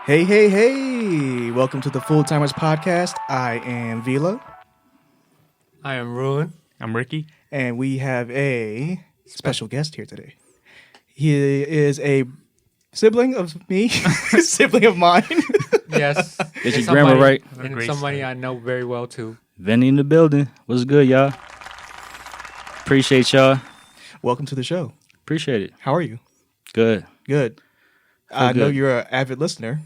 Hey, hey, hey! Welcome to the Full Timers Podcast. I am Vila. I am Roeun. I'm Ricky. And we have a special guest here today. He is a sibling of me, sibling of mine. Yes. Get your grammar right. And somebody I know very well, too. Vinny in the building. What's good, y'all? Appreciate y'all. Welcome to the show. Appreciate it. How are you? Good. Good. I know good. you're an avid listener.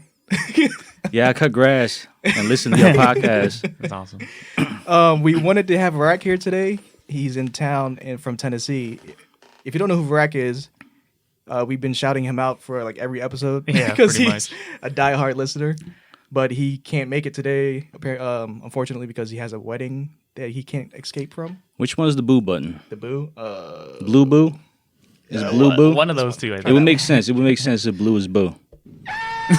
Yeah, I cut grass and listen to your podcast. That's awesome. We wanted to have Varak here today. He's in town and from Tennessee. If you don't know who Varak is, we've been shouting him out for like every episode because pretty he's a diehard listener. But he can't make it today, unfortunately, because he has a wedding that he can't escape from. Which one's the boo button? The boo? Blue boo? Is blue boo? One of those two, I think. It would make sense. It would make sense if blue is boo.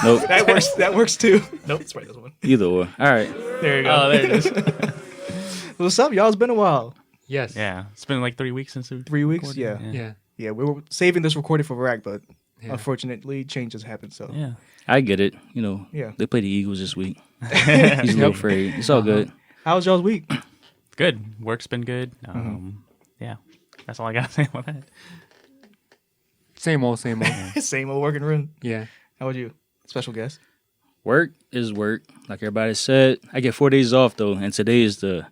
Nope. That works too. Nope, it's right this one. Either or. All right. There you go. Oh, there it is. What's up, y'all? It's been a while. Yes. Yeah. It's been like 3 weeks since we 3 weeks? recorded. Yeah. Yeah. We were saving this recording for Varak, but Yeah. unfortunately, changes happened. So Yeah. I get it. You know, Yeah. they play the Eagles this week. He's a little afraid. It's all good. How was y'all's week? Good. Work's been good. Yeah. That's all I got to say about that. Same old, same old. Same old working room. Yeah. How about you? Special guest? Work is work. Like everybody said. I get 4 days off, though, and today is the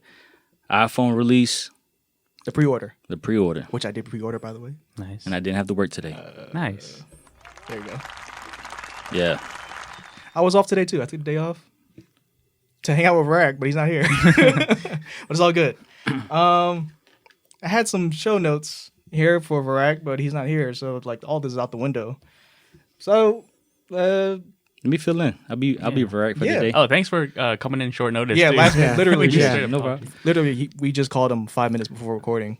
iPhone release, The pre-order, the pre-order. which I did pre-order, by the way. Nice. And I didn't have to work today. Nice. There you go. Yeah. I was off today, too. I took the day off to hang out with Varak, but he's not here. But it's all good. I had some show notes here for Varak, but he's not here, so like all this is out the window. So, Let me fill in. I'll be Varak for Yeah. the day. Oh, thanks for coming in short notice. yeah, too. last week, Yeah. literally, We just just, straight up no talked. problem. literally, we just called him 5 minutes before recording.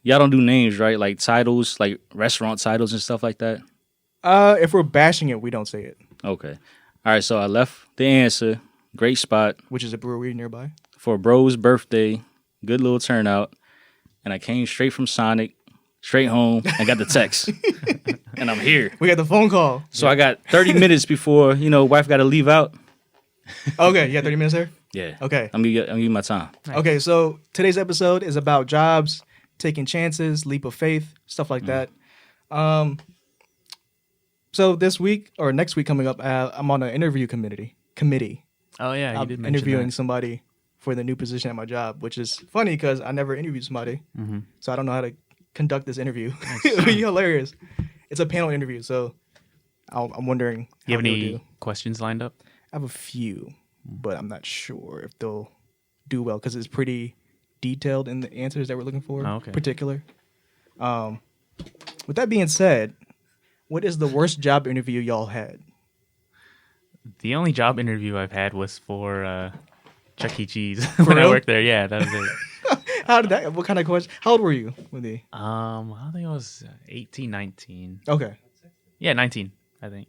Y'all don't do names, right? Like titles, like restaurant titles and stuff like that? If we're bashing it, we don't say it, Okay. All right, so I left the answer. Great spot which is a brewery nearby. for bro's birthday. Good little turnout. And I came straight from Sonic, straight home, and got the text. And I'm here. We got the phone call. So I got 30 minutes before, wife got to leave out. Okay, you got 30 minutes there? Yeah. Okay. I'm giving you my time. Okay, so today's episode is about jobs, taking chances, leap of faith, stuff like that. So this week or next week coming up, I'm on an interview committee. Oh, yeah. You I'm did mention interviewing that. somebody for the new position at my job, which is funny because I never interviewed somebody, so I don't know how to conduct this interview. It'll be hilarious. It's a panel interview, so I'm wondering. You have how they'll any do. questions lined up? I have a few, but I'm not sure if they'll do well because it's pretty detailed in the answers that we're looking for. Oh, okay. Particular. With that being said, what is the worst job interview y'all had? The only job interview I've had was for Chuck E. Cheese when I real? worked there. Yeah, that was it. How did that? What kind of question? How old were you when they? I think I was 18, 19. Okay. Yeah, 19, I think.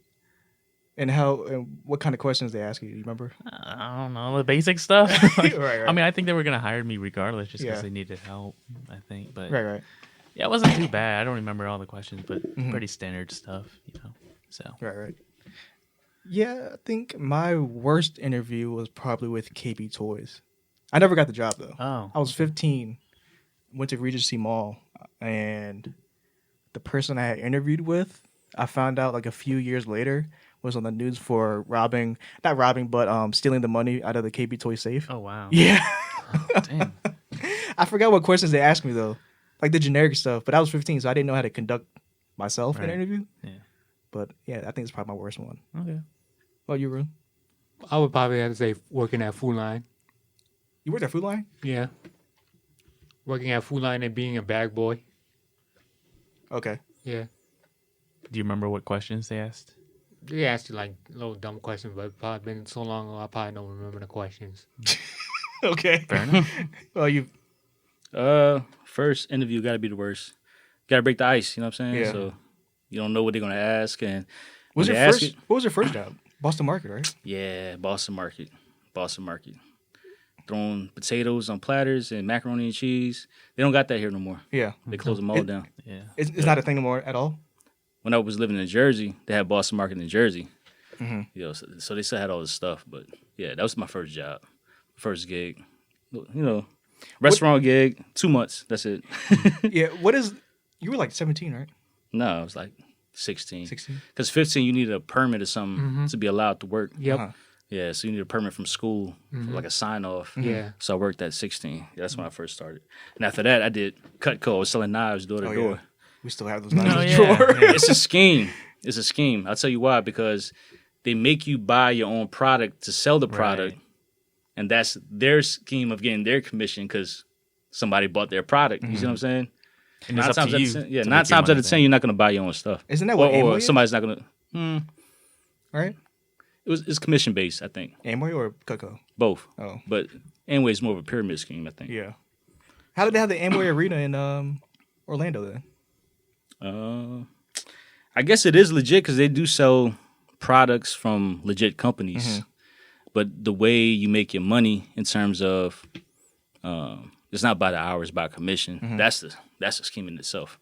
And how? And what kind of questions they ask you? Do you remember? I don't know, the basic stuff. Right, right. I mean, I think they were going to hire me regardless just because Yeah. they needed help, I think. But Right. yeah, it wasn't too bad. I don't remember all the questions, but Mm-hmm. pretty standard stuff, So, Right. Yeah, I think my worst interview was probably with KB Toys. I never got the job though. oh, I was 15, went to Regency Mall, and the person I had interviewed with, I found out like a few years later, was on the news for stealing the money out of the KB Toy safe. oh wow. Yeah. Damn. I forgot what questions they asked me though, like the generic stuff. But I was 15, so I didn't know how to conduct myself in an Right. interview. Yeah. But yeah, I think it's probably my worst one. Okay. What you, Roeun? I would probably have to say working at Food Line. You worked at Food Line? Yeah. Working at Food Line and being a bag boy. Okay. Yeah. Do you remember what questions they asked? They asked you like little dumb questions, but it's probably been so long I probably don't remember the questions. Okay. Fair enough. Well, you. First interview got to be the worst. Got to break the ice, you know what I'm saying? Yeah. So you don't know what they're going to ask. And Was when your they ask first? it- What was your first job? Boston Market, right? Yeah, Boston Market. Throwing potatoes on platters and macaroni and cheese. They don't got that here no more. Yeah. They closed them all down. Yeah. It's not a thing anymore at all. When I was living in Jersey, they had Boston Market in Jersey. You know, so they still had all this stuff. But yeah, that was my first job, first gig. You know, restaurant gig, 2 months. That's it. Yeah. You were like 17, right? No, I was like 16. 16. Because 15, you needed a permit or something to be allowed to work. Yep. Uh-huh. Yeah, so you need a permit from school, for like a sign off. Yeah. So I worked at 16. That's when I first started. And after that, I did Cutco. I was selling knives door to Oh, door. yeah. We still have those knives in the yeah. drawer. Yeah. It's a scheme. It's a scheme. I'll tell you why. Because they make you buy your own product to sell the product. Right. And that's their scheme of getting their commission because somebody bought their product. You see what I'm saying? And it's up to you. to make 9 your times out money of 10, back. you're not going to buy your own stuff. Isn't that what or Amway is? somebody's not going to. Right? It's commission based, I think. Amway or Cutco? Both. Oh. But Amway is more of a pyramid scheme, I think. Yeah. How did they have the Amway Arena in Orlando then? I guess it is legit because they do sell products from legit companies. But the way you make your money in terms of it's not by the hours, by commission. That's the scheme in itself.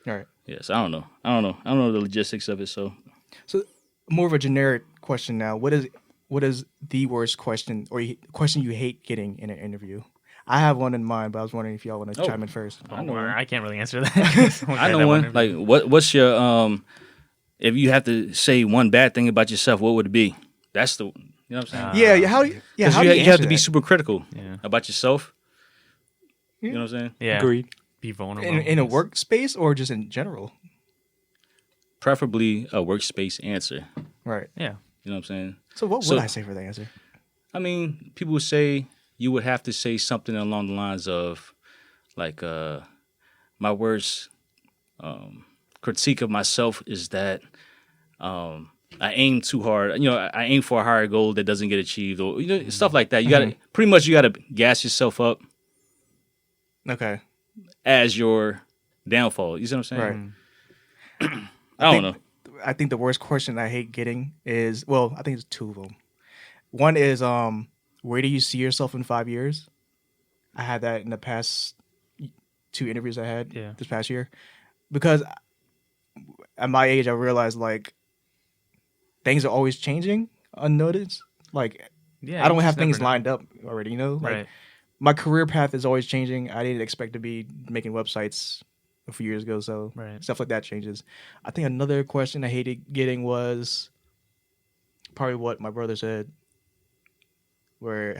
All right. Yes, I don't know. I don't know the logistics of it. So More of a generic question now. What is the worst question or question you hate getting in an interview? I have one in mind, but I was wondering if y'all want to chime in first. I know. I can't really answer that. I know one. Like, what's your if you have to say one bad thing about yourself, what would it be? That's the, you know what I'm saying? Yeah. How do you You answer have to be that? super critical Yeah. about yourself. You know what I'm saying? Yeah. Agreed. Be vulnerable. in a workspace or just in general? Preferably a workspace answer. Right. Yeah. You know what I'm saying? So what would I say for the answer? I mean, people would say you would have to say something along the lines of, like, my worst critique of myself is that I aim too hard. You know, I aim for a higher goal that doesn't get achieved, or stuff like that. You got to gas yourself up Okay. as your downfall. You see what I'm saying? Right. I don't know. I think the worst question I hate getting is, well, I think it's two of them. One is, where do you see yourself in 5 years? I had that in the past 2 interviews I had this past year. Because at my age, I realized, like, things are always changing unnoticed. Like, Yeah. I don't you have just things never know. lined up already, you know? Like, Right. my career path is always changing. I didn't expect to be making websites a few years ago, so stuff like that changes. I think another question I hated getting was probably what my brother said. Where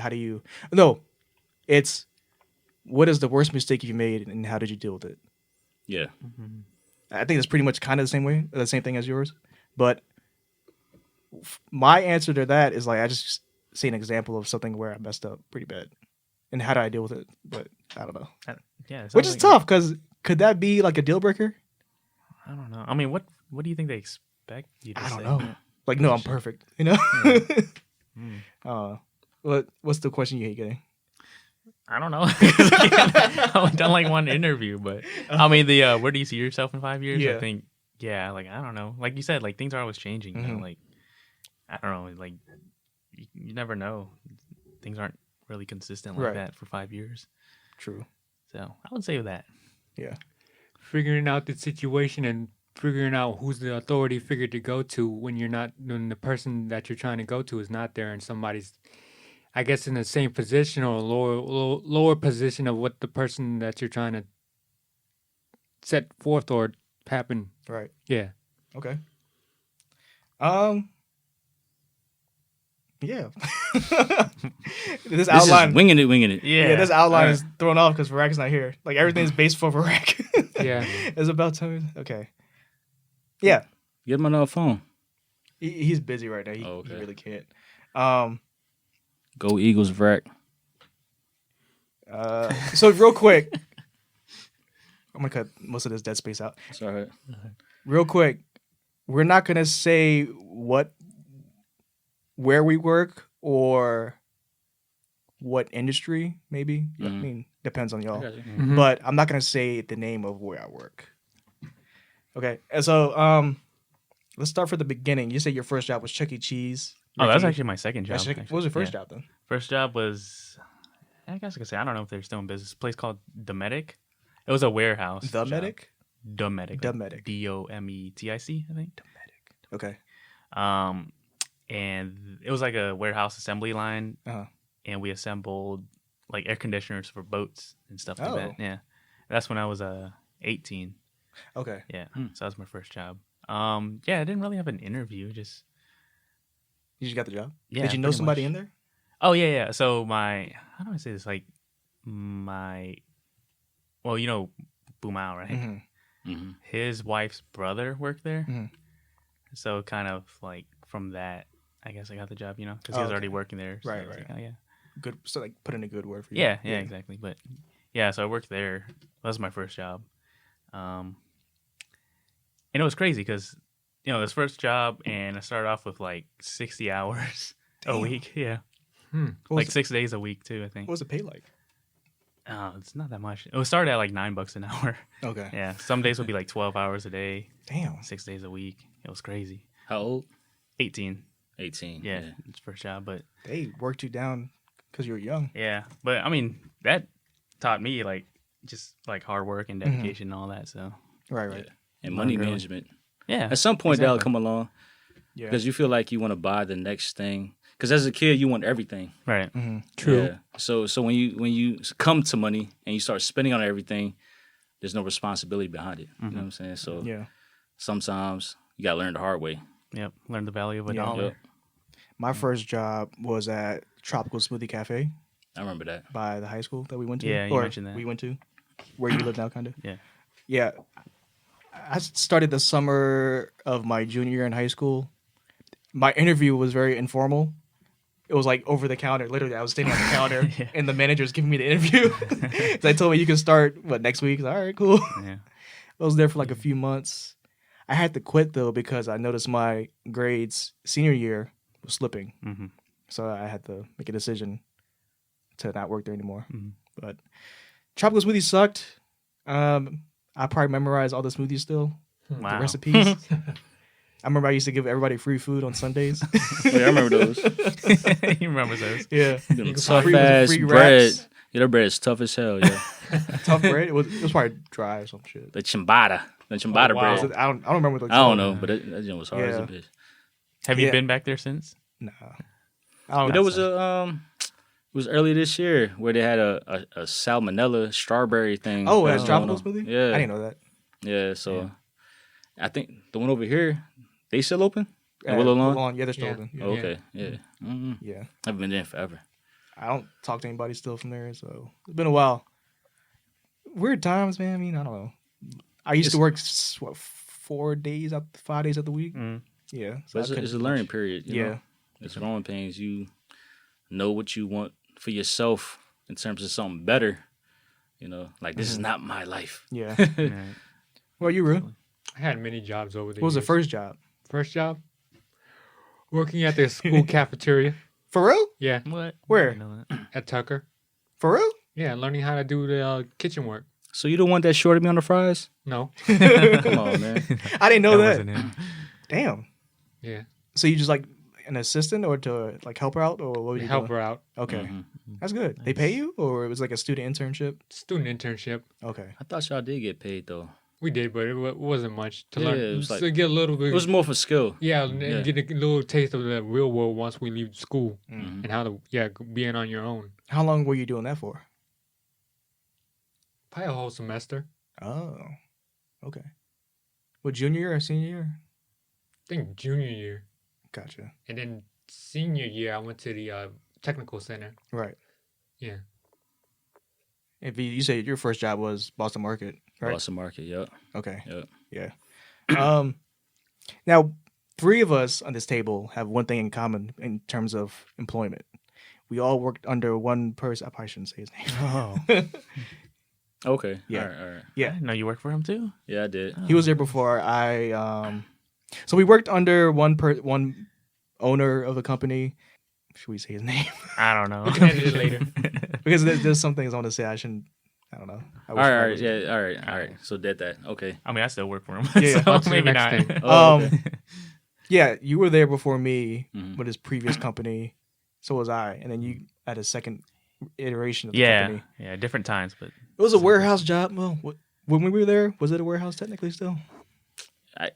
it's what is the worst mistake you made and how did you deal with it? Yeah. I think it's pretty much kind of the same thing as yours. But my answer to that is like I just see an example of something where I messed up pretty bad. And how do I deal with it? But I don't know. Yeah. it Which sounds is like- tough because could that be like a deal breaker? I don't know. I mean, what do you think they expect you to I don't say? know. Like, no, I'm perfect. You know? What's the question you hate getting? I don't know. I've only done like one interview, but I mean, the where do you see yourself in 5 years? Yeah. I think, like I don't know. Like you said, like things are always changing. You know? Like I don't know. Like you never know. Things aren't really consistent like that for 5 years. True. So I would say that. Yeah. Figuring out the situation and figuring out who's the authority figure to go to when the person that you're trying to go to is not there and somebody's, I guess, in the same position or lower position of what the person that you're trying to set forth or happen. Right. Yeah. Okay. Yeah. This This outline. is winging it. Yeah, this outline is thrown off because Varak's not here. Like everything's based for Varak. Yeah. It's about time. Okay. Yeah. Get him another phone. He's busy right now. He okay. really can't. Go Eagles, Vrac. So real quick, I'm gonna cut most of this dead space out. It's all right. Real quick, we're not gonna say where we work or what industry. Maybe I mean depends on y'all. But I'm not gonna say the name of where I work. Okay, and so let's start from the beginning. You said your first job was Chuck E. Cheese. Oh, that's actually my second job. What was your first job then? First job was, I guess I could say, I don't know if they're still in business. A place called Dometic. It was a warehouse. The Medic? Dometic. Dometic. Dometic, I think. Okay. and it was like a warehouse assembly line, Uh-huh. and we assembled like air conditioners for boats and stuff like Oh. that. Yeah, that's when I was 18. Okay. Yeah, so that was my first job. Yeah, I didn't really have an interview. Just You just got the job? yeah. Did you know pretty somebody much. in there? Oh yeah. So how do I say this? Like well, you know, Bumao, right? Mm-hmm. His wife's brother worked there. Mhm. So kind of like from that, I guess I got the job, because he Oh, was okay. already working there. So Right, I was right. like, oh, yeah. Good. So like put in a good word for you. Yeah, exactly. But yeah, so I worked there. That was my first job. And it was crazy because, this first job, and I started off with like 60 hours a Damn. week. Yeah. What Like was 6 days a week too, I think. What was the pay like? It's not that much. It started at like $9 an hour. Okay. Yeah. Some days would be like 12 hours a day, Damn. 6 days a week. It was crazy. How old? 18. 18. Yeah. It's first job, but They worked you down because you were young. yeah. But I mean, that taught me like just like hard work and dedication and all that. So Right, right. And money Really. management. yeah. At some point, that'll Exactly. come along Yeah. because you feel like you want to buy the next thing. Because as a kid, you want everything. Right. True. Yeah. So when you come to money and you start spending on everything, there's no responsibility behind it. You know what I'm saying? So Yeah. sometimes you gotta learn the hard way. Yep. Learn the value of a Yeah. dollar. Yep. My first job was at Tropical Smoothie Cafe I remember that. by the high school that we went to. Yeah, you or mentioned that. we went to, where you live now, kind of. Yeah. Yeah. I started the summer of my junior year in high school. My interview was very informal. It was like over the counter. Literally, I was standing on the counter, Yeah. and the manager was giving me the interview. They told me you can start next week. All right, cool. Yeah. I was there for like a few months. I had to quit though because I noticed my grades senior year was slipping. Mhm. So I had to make a decision to not work there anymore. Mhm. But Tropical Smoothie sucked. I probably memorized all the smoothies still, the Wow. recipes. I remember I used to give everybody free food on Sundays. Oh, yeah, I remember those. He remembers those. Yeah, Them can tough find ass free bread. wraps. Yeah, that bread is tough as hell. Yeah, tough bread. It was probably dry or some shit. the cimbada, wow. bread. I don't remember what it I don't called. know, but that joint was hard as a Yeah. bitch. Have you Yeah. been back there since? No, I But don't there was it was early this year where they had a salmonella strawberry thing. Oh, that that's was Tropical going on. Smoothie. Yeah, I didn't know that. Yeah, so I think the one over here, they still open? In Uh, Willow Lawn? Yeah, they're still Yeah. open. Yeah. Oh, okay, yeah. Yeah. I've been there in forever. I don't talk to anybody still from there, so it's been a while. Weird times, man. I mean, I don't know. I used to work 5 days out of the week. Mm. Yeah, so But I it's couldn't a do learning much. period. You Yeah. know? It's growing pains. You know what you want for yourself in terms of something better. Like this is not my life. Yeah. Yeah. Well, you, Rue? I had many jobs over the What was the years. first job? First job? Working at the school cafeteria. For real? Yeah, What? Where? I didn't know that. at Tucker. For real? Yeah, learning how to do the kitchen work. So you don't want that shorted me on the fries? No. Come on, man. I didn't know that. wasn't him. Damn. Yeah. So you just like an assistant or to like help her out or what were you Help doing? her out. Okay. Mhm. That's good. They pay you or it was like a student internship? Student internship. Okay. I thought y'all did get paid though. We did, but it wasn't much to Yeah, learn. it was Just like- to get a little bit. It was more for skill. yeah, and Yeah. get a little taste of the real world once we leave school Mm. and how to being on your own. How long were you doing that for? Probably a whole semester. Oh. Okay. What, junior year or senior year? I think junior year, Gotcha. and then senior year I went to the technical center. Right. Yeah. If you said your first job was Boston Market, right? Boston Market, yep. Okay. Yep. Yeah. Now 3 of us on this table have one thing in common in terms of employment. We all worked under one person. I probably shouldn't say his name. Oh. Okay. Yeah. All right. I Yeah. didn't know you work for him too. Yeah, I did. He was there before I. So we worked under one owner of the company. Should we say his name? I don't know. We can edit it later. Because there's some things I want to say I shouldn't. I don't know. I All wish I right, was- yeah, all right. So did that. Okay. I mean, I still work for him. Yeah, so on to the maybe next not. thing. Oh, Um, okay. Yeah, you were there before me Mhm. with his previous company. So was I, and then you had a second iteration of the Yeah, company. yeah, different times, but It was a warehouse job. Well, when we were there, was it a warehouse technically still?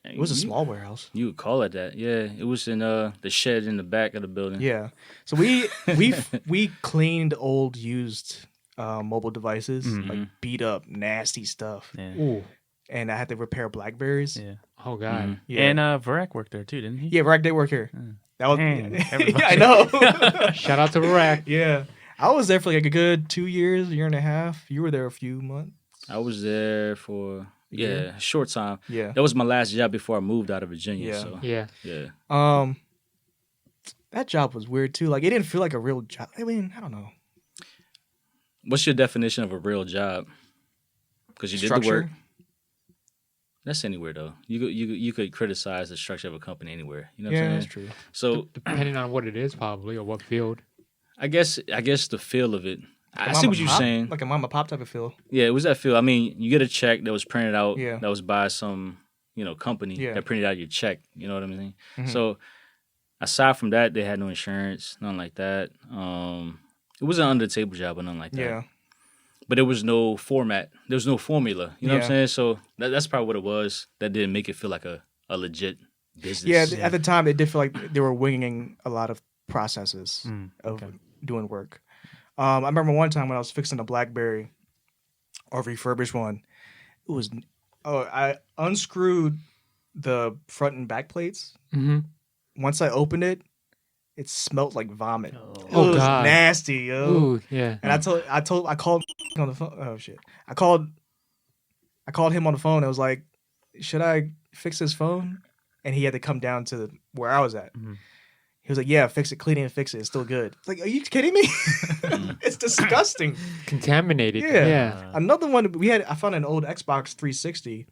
It was a small warehouse. You would call it that. Yeah, it was in the shed in the back of the building. Yeah. So we cleaned old used mobile devices, like beat up nasty stuff, Yeah. Ooh. and I had to repair Blackberries. Yeah. Oh God. Yeah. And Varek worked there too, didn't he? Yeah, Rack did work here. That was Dang, yeah, everybody. I know. Shout out to Rack. Yeah. I was there for like a good 2 years, year and a half. You were there a few months. I was there for year? a short time. Yeah. That was my last job before I moved out of Virginia. Yeah. So Yeah. yeah. That job was weird too. Like it didn't feel like a real job. I mean, I don't know. What's your definition of a real job? Because you did the work. That's anywhere though. You could criticize the structure of a company anywhere. You know what Yeah, I'm saying? that's true. So Depending on what it is, probably, or what field. I guess the feel of it. I Like see mom what and you're pop? saying. Like a mom and pop type of feel. Yeah, it was that feel. I mean, you get a check that was printed out. Yeah. That was by some company Yeah. that printed out your check. You know what I mean? Mhm. So aside from that, they had no insurance, nothing like that. It was an under the table job or nothing like that. Yeah. But there was no format. There was no formula. You know what I'm Yeah. saying? So that's probably what it was. That didn't make it feel like a legit business. Yeah, at the time, it did feel like they were winging a lot of processes of doing work. I remember one time when I was fixing a BlackBerry or refurbished one. It was I unscrewed the front and back plates. Mm-hmm. Once I opened it, it smelled like vomit. It Oh, was God. nasty, yo. Ooh, yeah. And I called on the phone. Oh shit! I called him on the phone. I was like, "Should I fix his phone?" And he had to come down to where I was at. He was like, "Yeah, fix it, clean it, and fix it. It's still good." It's like, are you kidding me? It's disgusting. Contaminated. Yeah. Yeah. Another one I found an old Xbox 360.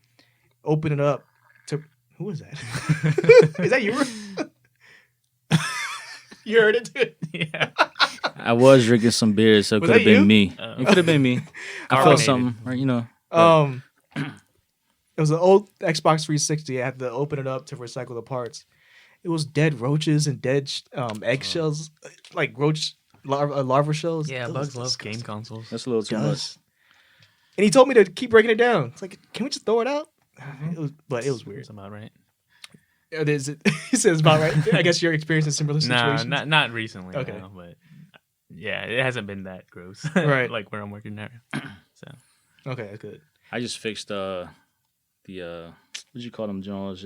Open it up to who was that? Is that you? You heard it too? Yeah. I was drinking some beer, so it Was could have that you? been me. It could have been me. I felt Carbonated. something, right? It was an old Xbox 360. I had to open it up to recycle the parts. It was dead roaches and dead eggshells, like roach larva shells. Yeah, It bugs was love disgusting. game consoles. That's a little too much. Does. And he told me to keep breaking it down. It's like, can we just throw it out? But it was weird. That's about right. Is it? He says about right. I guess you're experiencing similar Nah, situations. not recently. Okay. No, but yeah, it hasn't been that gross. Right. Like where I'm working now. So Okay, that's good. I just fixed the what you call them, Jones?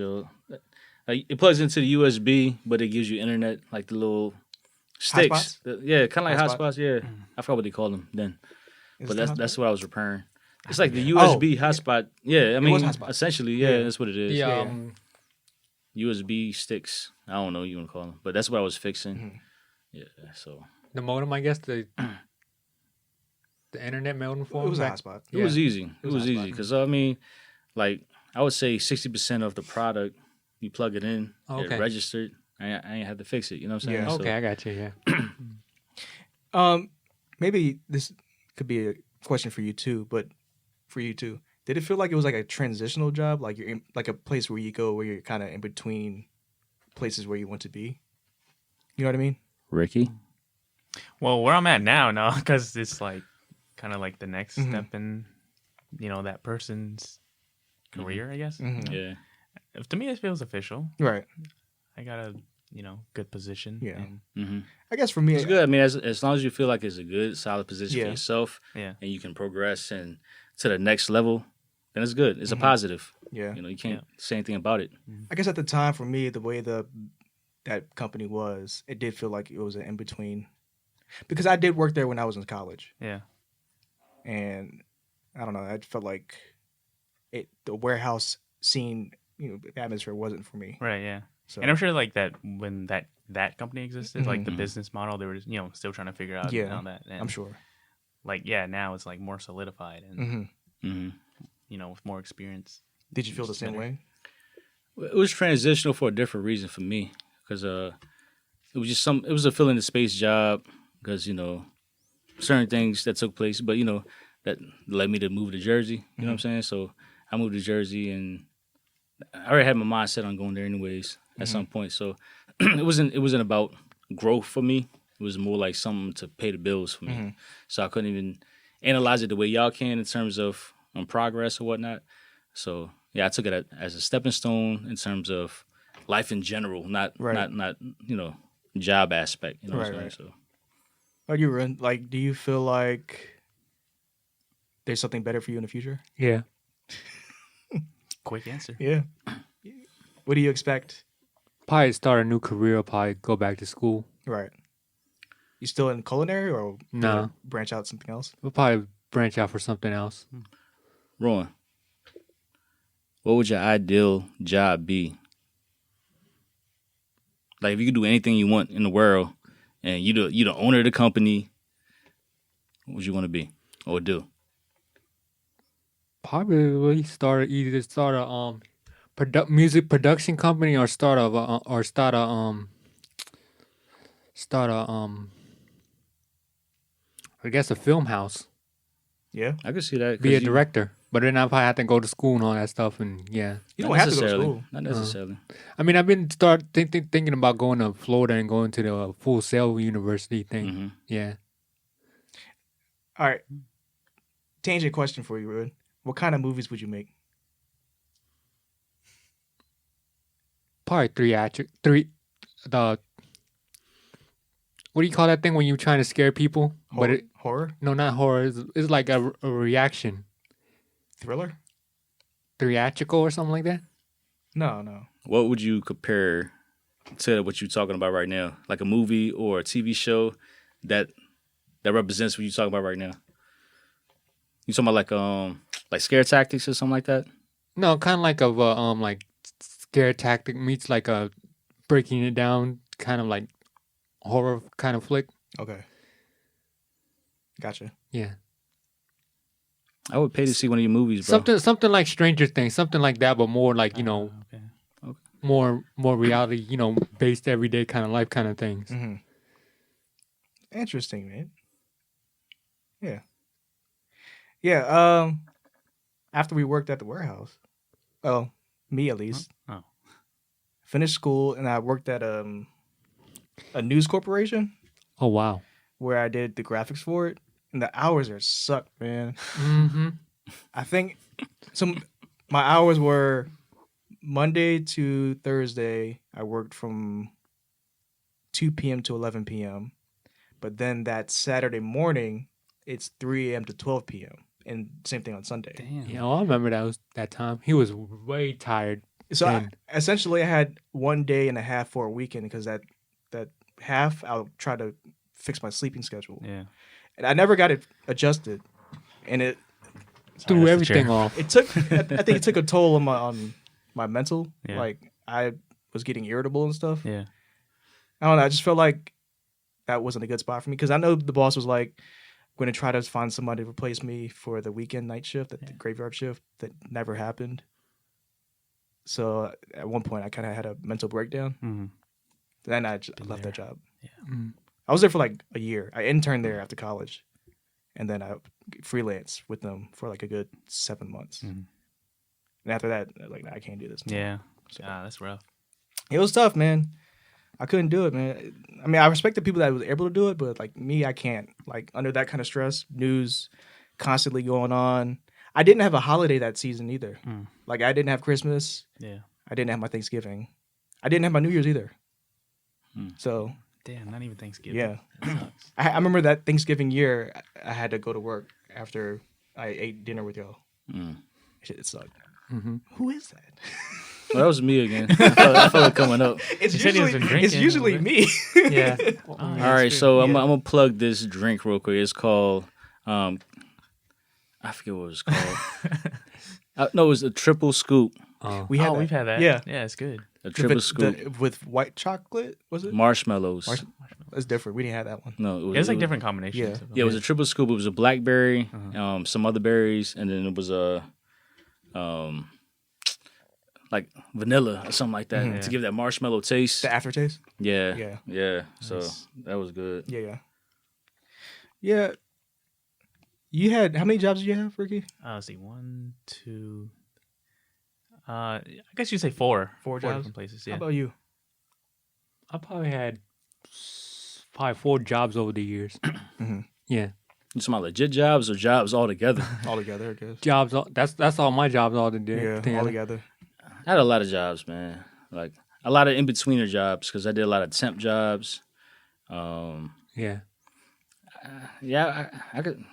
It plugs into the USB, but it gives you internet, like the little sticks. Hotspots? Yeah, kind of like Hotspot? hotspots. Yeah, I forgot what they called them then, Is but it that's hotspot? what I was repairing. It's like the Oh, USB hotspot. Yeah, I mean, was hotspot. essentially, Yeah. that's what it is. Yeah. USB sticks. I don't know what you want to call them, but that's what I was fixing. Mhm. Yeah, so The modem, I guess, the internet modem for It was a back- hotspot. it was easy. It was was hotspot. easy because I mean, like I would say 60% of the product you plug it in, Okay. it registered. I ain't had to fix it. You know what I'm saying? Yeah. So- Okay, I got you. Yeah. Maybe this could be a question for you too, but for you too, did it feel like it was like a transitional job, like you're in, like a place where you go where you're kind of in between places where you want to be? You know what I mean? Ricky. well, where I'm at now, no, because it's like kind of like the next Mhm. step in, that person's career, I guess. Mhm. Yeah. To me, it feels official. Right. I got a good position. Yeah. and- Mm-hmm. I guess for me, It's good. I mean, as long as you feel like it's a good, solid position Yeah. for yourself, Yeah. and you can progress and to the next level, then it's good. It's a positive. Yeah. You can't say anything about it. I guess at the time for me, the way that company was, it did feel like it was an in between, because I did work there when I was in college, Yeah. and I don't know, I felt like the warehouse scene, atmosphere wasn't for me. Right. Yeah. So And I'm sure like that when that company existed, like the Mhm. business model, they were just, still trying to figure out Yeah, all that. And I'm sure. Like now it's like more solidified and Hmm. Mm-hmm. with more experience. Did you feel the It's same better. way? It was transitional for a different reason for me because it was just it was a fill in the space job because certain things that took place, but that led me to move to Jersey. You know what I'm saying? So I moved to Jersey and I already had my mindset on going there anyways at some point. So it wasn't about growth for me. It was more like something to pay the bills for me. So I couldn't even analyze it the way y'all can in terms of progress or whatnot. So yeah, I took it as a stepping stone in terms of life in general, not Right. not job aspect. You know what I'm Right, saying? right. So Are you like? Do you feel like there's something better for you in the future? Yeah. Quick answer. Yeah. What do you expect? Probably start a new career. Probably go back to school. Right. You still in culinary or you No. wanna branch out something else? We'll probably branch out for something else. Roeun, what would your ideal job be? Like if you could do anything you want in the world, and you the owner of the company, what would you want to be or do? Probably either start a music production company or start a I guess a film house. Yeah. I could see that. Be a 'cause you- director, but then I probably have to go to school and all that stuff. And yeah, You not don't have to go to necessarily. school. Not necessarily. I mean, I've been thinking about going to Florida and going to the Full Sail University thing. hmm Yeah, All right. Tangent question for you, Roeun. What kind of movies would you make? probably the what do you call that thing when you're trying to scare people? Horror? Horror? No, not horror. It's like a reaction, Thriller? theatrical or something like that. No. What would you compare to what you're talking about right now? Like a movie or a TV show that represents what you're talking about right now? You talking about like scare tactics or something like that? No, kind of like like scare tactic meets like a breaking it down, kind of like horror kind of flick. Okay. Gotcha. Yeah, I would pay to see one of your movies, bro. something like Stranger Things, something like that, but more like Okay. more reality, based everyday kind of life kind of things. Mm-hmm. Interesting, man. Yeah. Yeah. After we worked at the warehouse, well, me at least, Oh. finished school and I worked at a news corporation Oh wow. where I did the graphics for it, and the hours are sucked, man. Mm-hmm. I think my hours were Monday to Thursday. I worked from 2 p.m. to 11 p.m. But then that Saturday morning, it's 3 a.m. to 12 p.m. And same thing on Sunday. Damn. Yeah, I remember that time. He was way tired. So And- essentially, I had 1 day and a half for a weekend because that half I'll try to fix my sleeping schedule, Yeah. and I never got it adjusted, and it Threw that's the everything chair. off. took. I think it took a toll on my mental. Yeah. Like I was getting irritable and stuff. Yeah. I don't know. I just felt like that wasn't a good spot for me because I know the boss was like going to try to find somebody to replace me for the weekend night shift, the graveyard shift. That never happened. So at one point, I kind of had a mental breakdown. Mm-hmm. Then I left that job. Mm. I was there for like a year. I interned there after college, and then I freelance with them for like a good 7 months. Mhm. And after that, like I can't do this. Man. Yeah. So- That's rough. It was tough, man. I couldn't do it, man. I mean, I respect the people that was able to do it, but like me, I can't. Like under that kind of stress, news constantly going on. I didn't have a holiday that season either. Mm. Like I didn't have Christmas. Yeah. I didn't have my Thanksgiving. I didn't have my New Year's either. So Damn, not even Thanksgiving. yeah, That sucks. I remember that Thanksgiving year, I had to go to work after I ate dinner with y'all. Mm. Shit, it sucked. Mm-hmm. Who is that? Well, that was me again. I felt it coming up. It's You said he was usually, been it's drinking, usually right? me. Yeah. Oh, All yeah, right, that's so true. I'm Yeah. gonna plug this drink real quick. It's called I forget what it was called. No, it was a triple scoop. We had that. We've had that. Yeah. Yeah, it's good. A triple scoop. With white chocolate, was it? Marshmallows. That's different. We didn't have that one. No, it was, It's like it was- different combinations. Yeah. of them. Yeah, it was a triple scoop. It was a blackberry, Uh-huh. some other berries, and then it was a like vanilla or something like that Mhm. to give that marshmallow taste. The aftertaste. Yeah, Yeah. yeah. So Nice. that was good. Yeah. You had how many jobs did you have, Ricky? Let's see. 1, 2. I guess you'd say 4. Four Four jobs? different places. How Yeah. about you? I probably had 4 jobs over the years. Mhm. Yeah. You talking about legit jobs or jobs altogether? All together, I guess. Jobs. That's all my jobs all together. Yeah, all together. I had a lot of jobs, man. Like a lot of in-betweener jobs because I did a lot of temp jobs. Yeah. Yeah, I could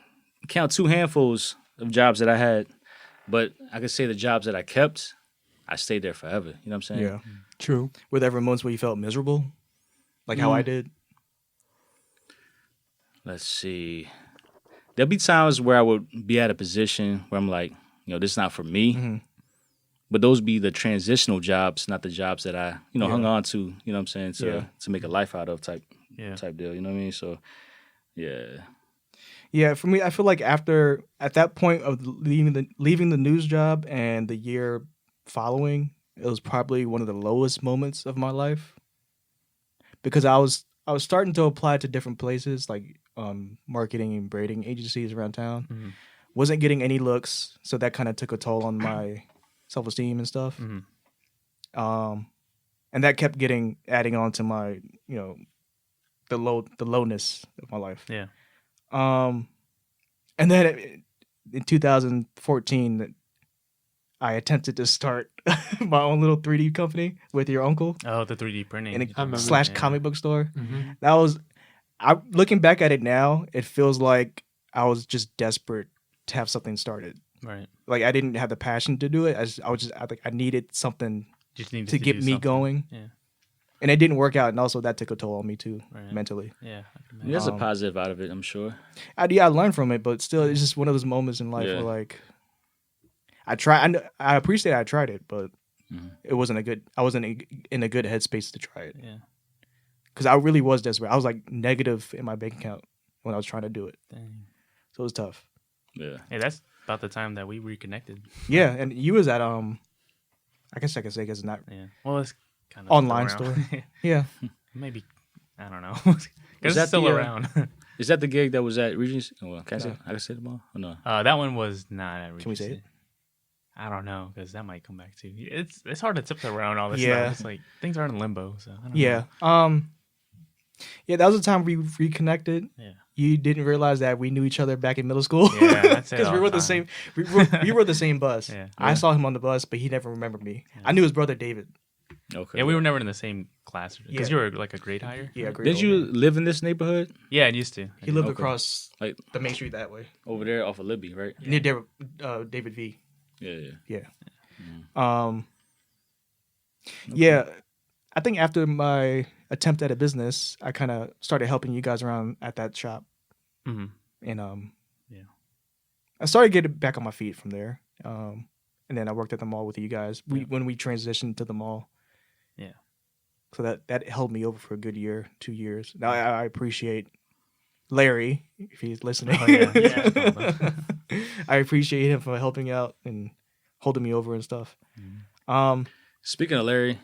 count 2 handfuls of jobs that I had, but I could say the jobs that I kept, I stayed there forever. You know what I'm saying? Yeah. True. Were there ever moments where you felt miserable? Like how I did? Let's see. There'll be times where I would be at a position where I'm like, this is not for me. Mm-hmm. But those be the transitional jobs, not the jobs that I, Yeah. hung on to, you know what I'm saying, to make a life out of type deal, you know what I mean? So, yeah. Yeah, for me, I feel like at that point of leaving the news job and the year following, it was probably one of the lowest moments of my life because I was starting to apply to different places like marketing and braiding agencies around town. Mm-hmm. Wasn't getting any looks, so that kind of took a toll on my self-esteem and stuff. Mm-hmm. And that kept adding on to my the lowness of my life. Yeah. And then in 2014, I attempted to start my own little 3D company with your uncle Oh, the 3D printing. in I remember. / comic book store. Mm-hmm. That was, looking back at it now, it feels like I was just desperate to have something started. Right. Like I didn't have the passion to do it. I needed something Just needed to get do me something. going. Yeah. And it didn't work out, and also that took a toll on me too, Right. mentally. Yeah. I can imagine. There's a positive out of it, I'm sure. I learned from it, but still, it's just one of those moments in life Yeah. where like I appreciate I tried it, but it wasn't I wasn't in a good headspace to try it Yeah. because I really was desperate. I was like negative in my bank account when I was trying to do it, Dang. so it was tough. Yeah. Hey, that's about the time that we reconnected. Yeah, and you was at I guess I can say because it's not Yeah. Well, it's kind of online still store. around. Yeah, Maybe. I don't know. Because it's that still the, around. Is that the gig that was at Regents? Oh, well, can I say? I can say them all? Or no? That one was not at Can we say Regency. it? I don't know because that might come back too. It's hard to tiptoe around all this Yeah. stuff. It's like things are in limbo. So I don't yeah. know. Yeah, that was the time we reconnected. Yeah. You didn't realize that we knew each other back in middle school. Yeah, that's it Because we all were the the time. same. We were the same bus. Yeah. I saw him on the bus, but he never remembered me. I knew his brother David. Okay. Yeah, we were never in the same class because Yeah. you were like a grade higher. Yeah, great. Did you live in this neighborhood? Yeah, I used to. He lived Okay. across Like the main street that way, over there off of Libby, right? near David V. Yeah. Yeah. Yeah. I think after my attempt at a business, I kind of started helping you guys around at that shop, Mm-hmm. and Yeah. I started getting back on my feet from there. And then I worked at the mall with you guys when we transitioned to the mall. Yeah. So that held me over for a good year, 2 years. Now I appreciate Larry if he's listening. Oh, yeah. Yeah. I appreciate him for helping out and holding me over and stuff. Speaking of Larry,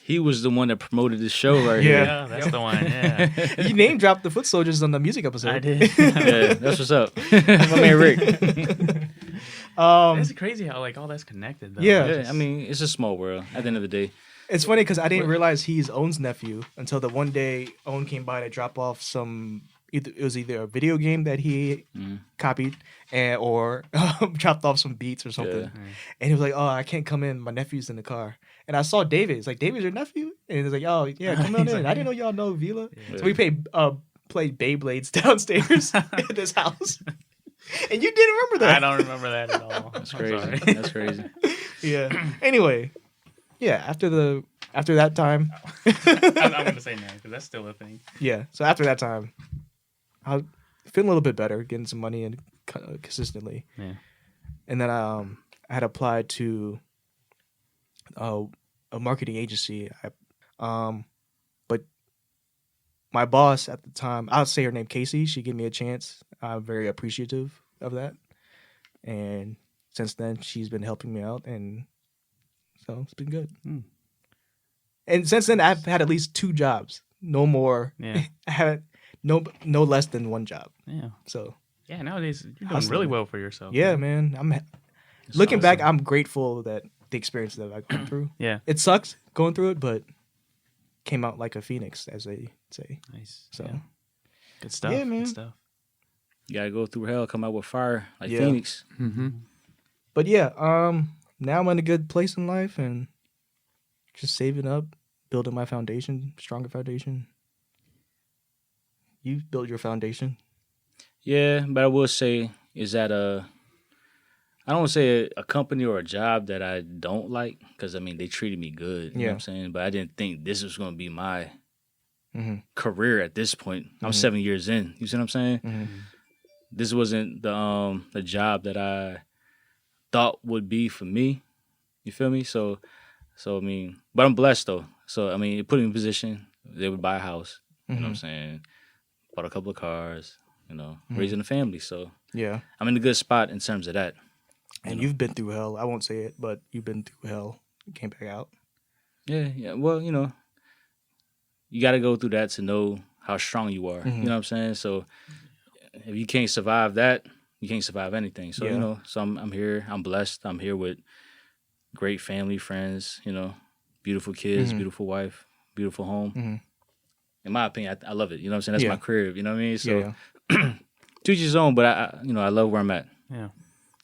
he was the one that promoted this show right Yeah. Yeah, that's the one. Yeah. You name dropped the Foot Soldiers on the music episode. I did. here. Yeah, that's what's up. My man Rick. It's crazy how like all that's connected. Though. Yeah. Yeah, I mean, it's a small world at the end of the day. It's funny because I didn't realize he's Owen's nephew until the one day Owen came by to drop off it was either a video game that he copied or dropped off some beats or something. Yeah. And he was like, "Oh, I can't come in. My nephew's in the car." And I saw David. It's like, "David's your nephew?" And he's like, "Oh, yeah, come on He's in." like, I didn't know y'all know Vila. Yeah. So we played Beyblades downstairs at this house. And you didn't remember that. I don't remember that at all. That's I'm crazy. sorry. That's crazy. Yeah. Anyway, yeah, after that time, I'm gonna say no because that's still a thing. yeah. So after that time, I was feeling a little bit better, getting some money in consistently. Yeah. And then I had applied to a marketing agency. But my boss at the time, I'll say her name Casey. She gave me a chance. I'm very appreciative of that. And since then, she's been helping me out, and so it's been good. And since then, I've had at least 2 jobs. No more. Yeah. I had no less than 1 job. Yeah. So Yeah. Nowadays, you're doing Hustling. really well for yourself. yeah, man. I'm looking back. awesome. I'm grateful that the experience that I've gone through. Yeah. It sucks going through it, but came out like a phoenix, as they say. Nice. So Yeah. Good stuff. Yeah, man. Good stuff. You gotta go through hell, come out with fire like Yeah. Phoenix. Mm-hmm. But yeah, now I'm in a good place in life and just saving up, building my foundation, stronger foundation. You built your foundation. Yeah, but I will say is that I don't want to say a company or a job that I don't like because I mean they treated me good. You know what I'm saying? But I didn't think this was going to be my career at this point. I'm 7 years in. You see what I'm saying? This wasn't the job that I thought would be for me. You feel me? So I mean, but I'm blessed though. So I mean, it put me in a position. They would buy a house. You know what I'm saying? Bought a couple of cars. You know, raising a family. So Yeah. I'm in a good spot in terms of that. And you've been through hell. I won't say it, but you've been through hell. You came back out. Yeah. Well, you know, you got to go through that to know how strong you are. You know what I'm saying? So if you can't survive that, you can't survive anything. So, you know, so I'm here. I'm blessed. I'm here with great family, friends, you know, beautiful kids, beautiful wife, beautiful home. In my opinion, I love it. You know what I'm saying? That's my crib. You know what I mean? So to each his own, but I you know, I love where I'm at. Yeah.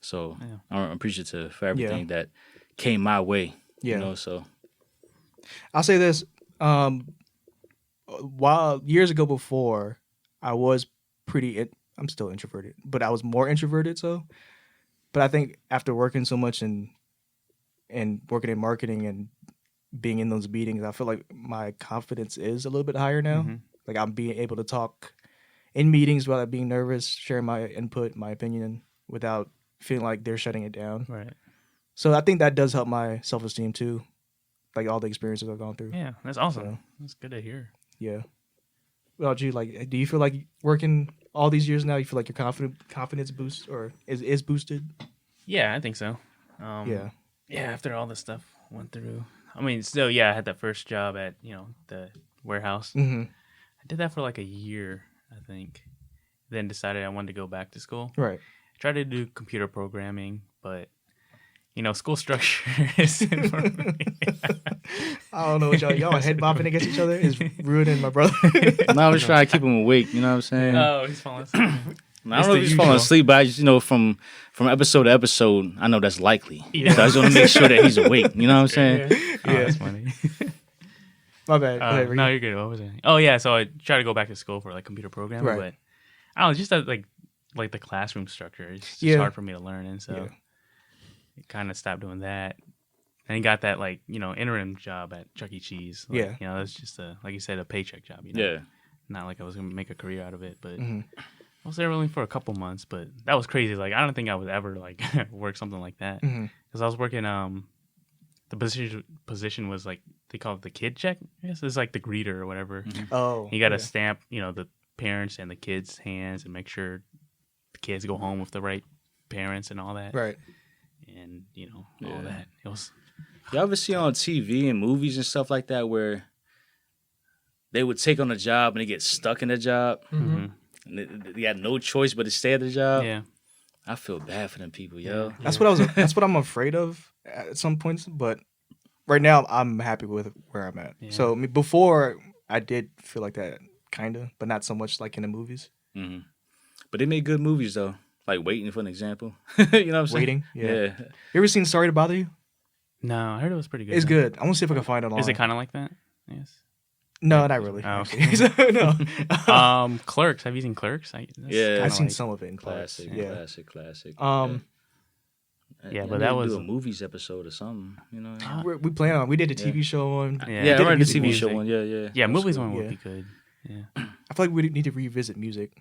So I'm appreciative for everything that came my way. You know, so I'll say this. While years ago before, I was I'm still introverted, but I was more introverted. But I think after working so much and working in marketing and being in those meetings, I feel like my confidence is a little bit higher now. Like I'm being able to talk in meetings without being nervous, sharing my input, my opinion, without feeling like they're shutting it down. Right. So I think that does help my self-esteem too, like all the experiences I've gone through. Yeah, that's awesome. So, That's good to hear. yeah. What about you? Like, do you feel like working all these years now, you feel like your confidence boost or is boosted? Yeah, I think so. Yeah. Yeah, after all this stuff went through. I mean, still, yeah, I had that first job at, you know, the warehouse. I did that for like a year, I think. Then decided I wanted to go back to school. Right. Tried to do computer programming, but, you know, school structure isn't for me. I don't know what y'all head bopping against each other is ruining my brother. I was trying to keep him awake. You know what I'm saying? Oh, he's falling asleep. I don't know if he's falling asleep, but I just, you know, from episode to episode, I know that's likely. Yeah. So I just want to make sure that he's awake. You know what I'm saying? Yeah, that's funny. My bad. Go ahead, No, you're good. What was it? Oh, yeah. So I tried to go back to school for like computer programming, Right. but I don't know, just that, like the classroom structure. It's just hard for me to learn, and so I kind of stopped doing that. And got that like, you know, interim job at Chuck E. Cheese. Like, you know, that's just like you said, a paycheck job. You know? Yeah. Not like I was gonna make a career out of it, but I was there only for a couple months. But that was crazy. Like I don't think I would ever like work something like that because I was working. The position was like they call it the kid check. I guess it's like the greeter or whatever. Oh. You got to stamp, you know, the parents and the kids' hands and make sure the kids go home with the right parents and all that. Right. And you know all that. It was. You ever see on TV and movies and stuff like that where they would take on a job and they get stuck in the job and they got no choice but to stay at the job? Yeah. I feel bad for them people, yo. That's what I'm afraid of at some points, but right now I'm happy with where I'm at. Yeah. So I mean, before I did feel like that kind of, but not so much like in the movies. But they made good movies though, like Waiting for an example. You know what I'm saying? Waiting. Yeah. Yeah. You ever seen Sorry to Bother You? No, I heard it was pretty good. It's though. good. I want to see if I can find it online. Is it kind of like that? Yes. No, not really. Oh, actually. No. Clerks. Have you seen Clerks? Yeah. I've seen some of it in class. Classic, Yeah. classic. Yeah, but I that need to was do a movies episode or something. You know. We plan on. We did a TV show on. Yeah. Yeah, I did a remember the music TV one. show one. Yeah. Yeah, movies cool. one would Yeah. be good. Yeah. I feel like we need to revisit music.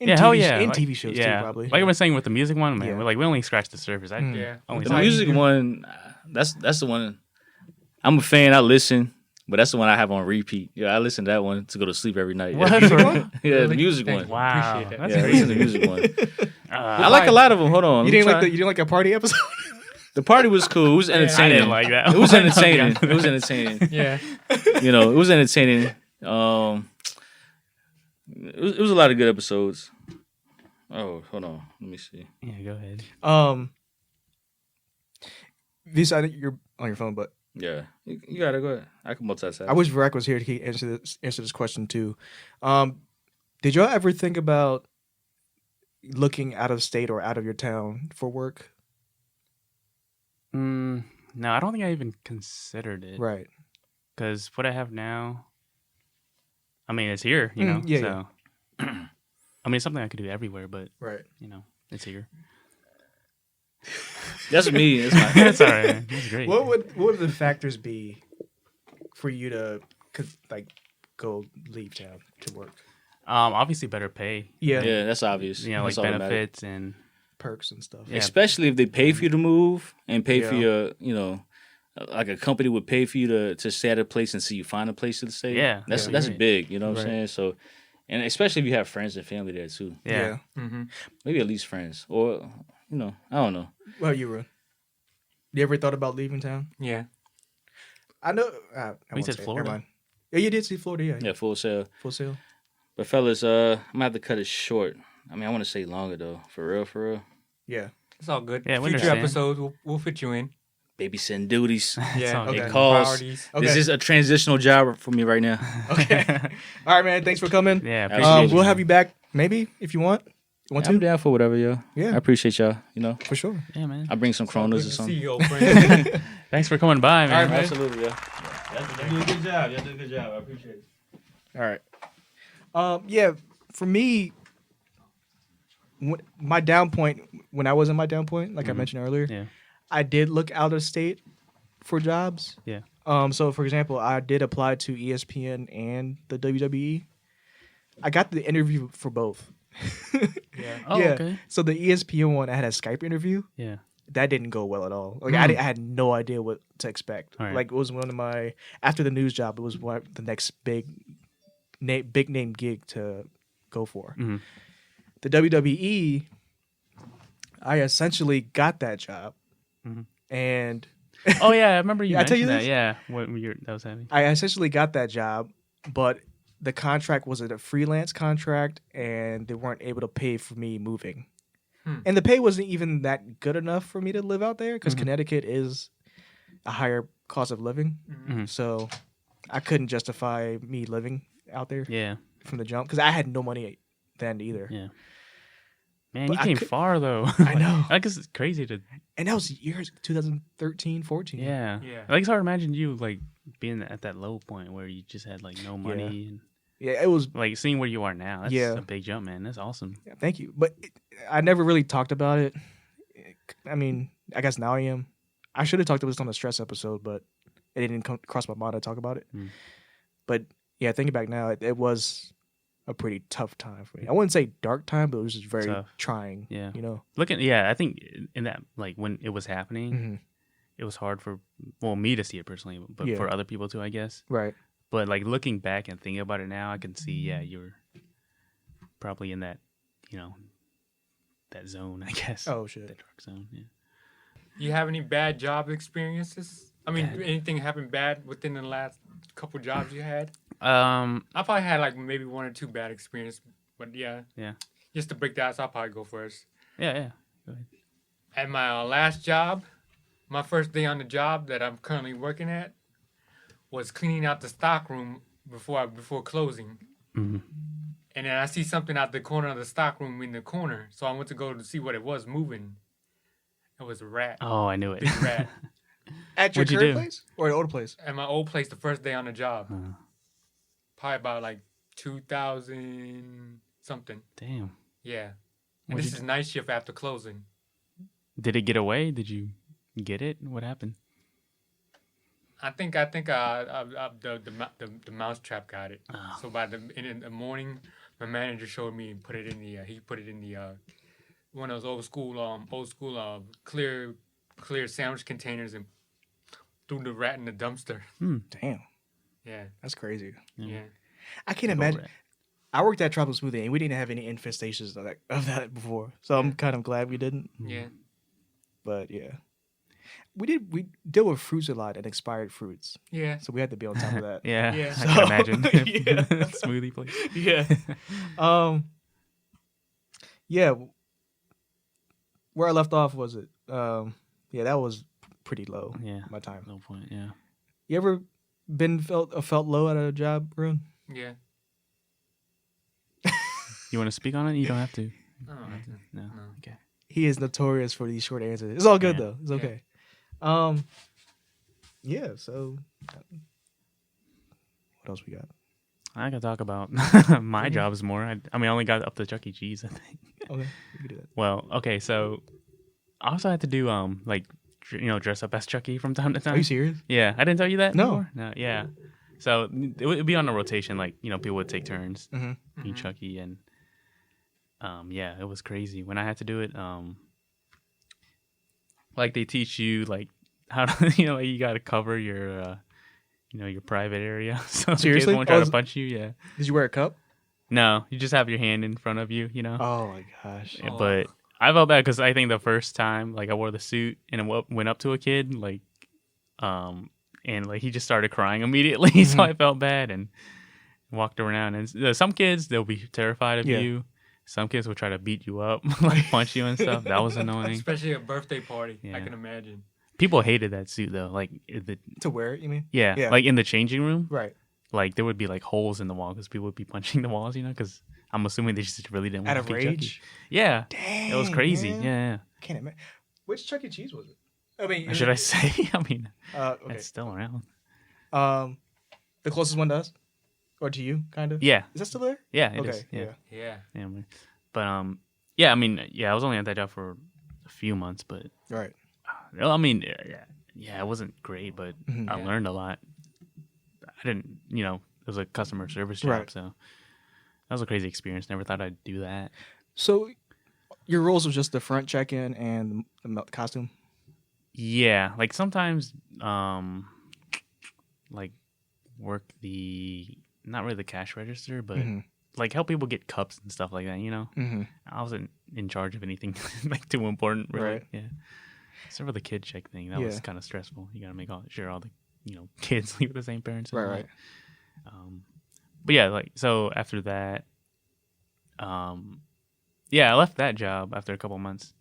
In Yeah, TV hell yeah. In Like, TV shows too, probably. Like I was saying with the music one, man, Yeah. we only scratched the surface. Only The saw- music one, that's the one. I'm a fan. I listen, but that's the one I have on repeat. Yeah, I listen to that one to go to sleep every night. What? Yeah, the music Thanks. one. Wow. Appreciate that. That's Yeah, I listen to the music one. I I like a lot of them. Hold on. You let me didn't try. you didn't like a party episode? The party was cool. It was entertaining. didn't like that. It was entertaining. It was entertaining. Yeah. You know, it was entertaining. It was a lot of good episodes. Oh, hold on. Let me see. Yeah, go ahead. This I think you're on your phone, but Yeah, you gotta go ahead. I can multitask. I wish Varek was here to answer this question too. Did y'all ever think about looking out of state or out of your town for work? No, I don't think I even considered it. Right. Because what I have now, I mean, it's here, you know? Yeah, so, I mean, it's something I could do everywhere, but, Right. you know, it's here. That's me. It's my, That's all right. Man. That's great. What would the factors be for you to go leave town to work? Obviously, better pay. Yeah. yeah, that's obvious. You know, That's like all that matters. benefits and Perks and stuff. Yeah. Especially if they pay for you to move and pay for Yeah. your, you know, like a company would pay for you to stay at a place and see you find a place to stay. Yeah, that's yeah. that's Right. big. You know what I'm Right. saying? So, and especially if you have friends and family there too. yeah. Mm-hmm. Maybe at least friends, or you know, I don't know. Well, you were. You ever thought about leaving town? Yeah. I know. I We won't said say it. Florida. Never mind. Yeah, you did see Florida. Yeah. Yeah, full sale. Full sail. But fellas, I'm gonna have to cut it short. I mean, I want to say longer though. For real. Yeah. It's all good. Yeah, we Future understand. episodes, we'll fit you in. Babysitting duties. Yeah. all Okay. good. It calls. Priorities. Okay. This is a transitional job for me right now. Okay. All right, man. Thanks for coming. Yeah, Appreciate appreciate We'll you. have you back maybe if you want. You want I'm to? down for whatever, yo. Yeah. I appreciate y'all. You know, For sure. Yeah, man. I bring some Good Coronas or to see something. you, old friend. Thanks for coming by, man. All right, man. Absolutely, yeah. Y'all did a good job. Y'all did a good job. I appreciate it. All right. Yeah. For me, my down point when I was in my down point, like I mentioned earlier, Yeah. I did look out of state for jobs. Yeah. So for example, I did apply to ESPN and the WWE. I got the interview for both. Yeah. Oh, yeah. okay. So the ESPN one, I had a Skype interview. Yeah. That didn't go well at all. Like Hmm. I had no idea what to expect. All right. Like it was one of my after the news job. It was the next big name gig to go for. Mhm. The WWE, I essentially got that job, Mhm. and Oh, yeah. I remember you Yeah, I tell you mentioned that. this? Yeah. What that was happening. I essentially got that job, but the contract was a freelance contract, and they weren't able to pay for me moving. And the pay wasn't even that good enough for me to live out there because Connecticut is a higher cost of living. Mhm. So I couldn't justify me living out there Yeah. from the jump because I had no money then either. Yeah. Man, But you I came could- far though. I know. I guess it's crazy to. And that was years 2013, 14. Yeah. Yeah. Like it's hard to imagine you like being at that low point where you just had like no money Yeah. and Yeah, it was. like seeing where you are now. That's Yeah. a big jump, man. That's awesome. Yeah, thank you. But I never really talked about it. I mean, I guess now I am. I should have talked about this on the stress episode, but it didn't cross my mind to talk about it. Mm. But yeah, thinking back now, it was a pretty tough time for me. I wouldn't say dark time, but it was just very Tough. trying. Yeah. You know? Yeah, I think in that like when it was happening, Mhm. it was hard for me to see it personally, but Yeah. for other people too, I guess. Right. But like looking back and thinking about it now, I can see you're probably in that, that zone, I guess. Oh, shit. That dark zone. Yeah. You have any bad job experiences? I mean, Bad. anything happened bad within the last couple jobs you had? Um. I probably had like maybe one or two bad experiences, but yeah. Yeah. Just to break the ice, I'll probably go first. Yeah. Yeah. Go ahead. At my last job, my first day on the job that I'm currently working at was cleaning out the stock room before closing. Mhm. And then I see something out the corner of the stock room in the corner, so I went to go to see what it was moving. It was a rat, Oh, I knew it. big rat. At your What'd you current do? place or the old place? At my old place, the first day on the job, Uh, probably about like 2000 something. damn. Yeah, and What'd this you is night shift after closing. Did it get away? Did you get it? What happened? I think the mouse trap got it. Oh. So in the morning, my manager showed me and put it in the one of those old school clear sandwich containers and threw the rat in the dumpster. Damn. Yeah, That's crazy. yeah. I can't imagine. I worked at Tropical Smoothie and we didn't have any infestations of that before. So I'm kind of glad we didn't. Yeah. But yeah. We deal with fruits a lot and expired fruits. Yeah. So we had to be on top of that. Yeah, Yeah. I can imagine. Yeah. Smoothie place. Yeah. Yeah. Where I left off was it? Yeah, that was pretty low. Yeah. My time. No point. Yeah. You ever felt low at a job, Roeun? Yeah. You want to speak on it? You don't have to. I don't have to. No. No. Okay. He is notorious for these short answers. It's all good Yeah. though. It's Yeah. okay. Yeah. So, what else we got? I can talk about my Mhm. jobs more. I mean, I only got up to Chuck E. Cheese, I think. Okay, we can do that. Well, okay, so I also had to do like dress up as Chucky from time to time. Are you serious? Yeah, I didn't tell you that. No. before? No. Yeah. So it would be on a rotation, like people would take turns Mm-hmm. being Chucky, and yeah, it was crazy when I had to do it. Like they teach you like how to like you got to cover your your private area, so Seriously? kids won't try Oh, to is- punch you. Yeah. Did you wear a cup? No, you just have your hand in front of you. Oh my gosh. Yeah, but I felt bad because I think the first time, like I wore the suit and I went up to a kid, like, and like he just started crying immediately, so I felt bad and walked around. And some kids they'll be terrified of Yeah. you. Some kids will try to beat you up, like punch you and stuff. That was annoying. Especially a birthday party. I Yeah. can imagine. People hated that suit though. Like To wear it, you mean? yeah, Yeah. like in the changing room, Right. like there would be like holes in the wall because people would be punching the walls, because I'm assuming they just really didn't Out want of to be Chucky. rage. Yeah, Dang. it was crazy. man. Yeah. Can't imagine. Which Chuck E. Cheese was it? I mean, Should I say? I mean, Okay. it's still around. The closest one to us, or to you, kind of. Yeah, Is that still there? yeah, it Okay. is. Yeah. Yeah. Yeah, but yeah, I mean, yeah, I was only at that job for a few months, but Right. I mean, yeah, it wasn't great, but Mhm. I Yeah. learned a lot. I didn't, it was a customer service job, Right. so that was a crazy experience. Never thought I'd do that. So, your roles was just the front check-in and the costume. Yeah, like sometimes, like work not really the cash register, but Mhm. like help people get cups and stuff like that. Mm-hmm. I wasn't in charge of anything like too important, really. Right. Yeah. Except for the kid check thing, that was Yeah. kind of stressful. You gotta make sure all the kids leave with the same parents. and all Right. that. But yeah, like so after that, yeah, I left that job after a couple months,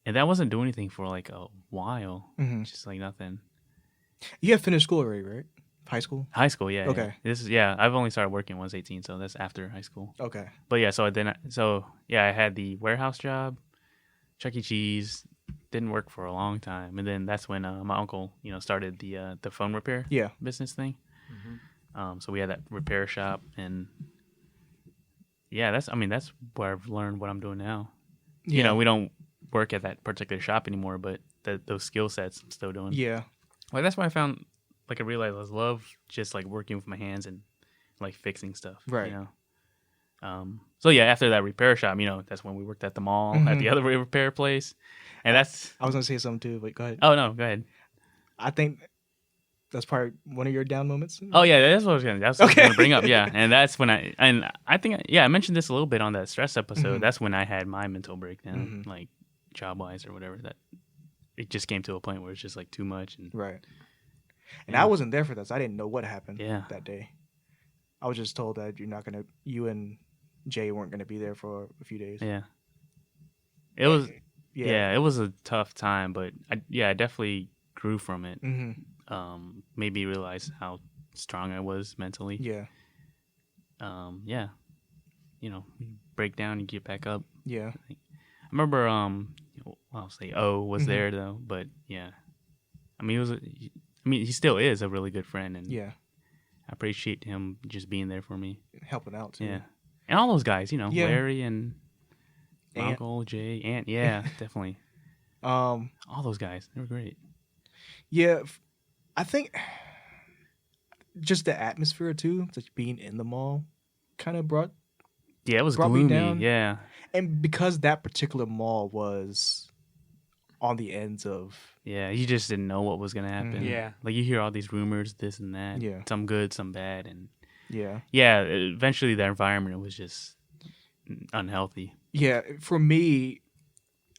and I wasn't doing anything for like a while. Mm-hmm. Just like nothing. You have finished school already, right? High school. High school, yeah. Okay. Yeah. I've only started working when I was 18, so that's after high school. Okay. But yeah, I had the warehouse job, Chuck E. Cheese. Didn't work for a long time, and then that's when my uncle, started the phone repair Yeah. business thing. Mm-hmm. So we had that repair shop, and yeah, that's where I've learned what I'm doing now. Yeah. We don't work at that particular shop anymore, but those skill sets I'm still doing. Yeah. Like that's why I found, like I realized I love just like working with my hands and like fixing stuff. Right. So yeah, after that repair shop, that's when we worked at the mall at the other repair place, and that's. I was gonna say something too, but go ahead. Oh no, go ahead. I think that's probably one of your down moments. Oh yeah, that's what I was Okay. gonna bring up. Yeah, and that's when I think I mentioned this a little bit on that stress episode. Mhm. That's when I had my mental breakdown, Mhm. like job wise or whatever. That it just came to a point where it's just like too much. And Right. And Yeah. I wasn't there for that, so I didn't know what happened Yeah. that day. I was just told that you and Jay weren't gonna be there for a few days. yeah, it was Yeah. it was a tough time, but I definitely grew from it. Mm-hmm. Made me realize how strong I was mentally. Yeah. Yeah, you break down and get back up. Yeah. I remember, I'll say was Mhm. there though, but yeah, I mean, he still is a really good friend, and Yeah. I appreciate him just being there for me. Helping out too. Yeah, and all those guys, Yeah. Larry and my Ant. Uncle Jay, Ant, yeah, definitely, Um. all those guys, they were great. Yeah. I think just the atmosphere too, just being in the mall, kind of brought, Yeah, it was Brought me gloomy. down. Yeah, and because that particular mall was on the ends of. yeah, you just didn't know what was gonna happen. Mhm. Yeah. like you hear all these rumors, this and that. Yeah. some good, some bad, and Yeah. yeah, eventually the environment was just unhealthy. Yeah, for me,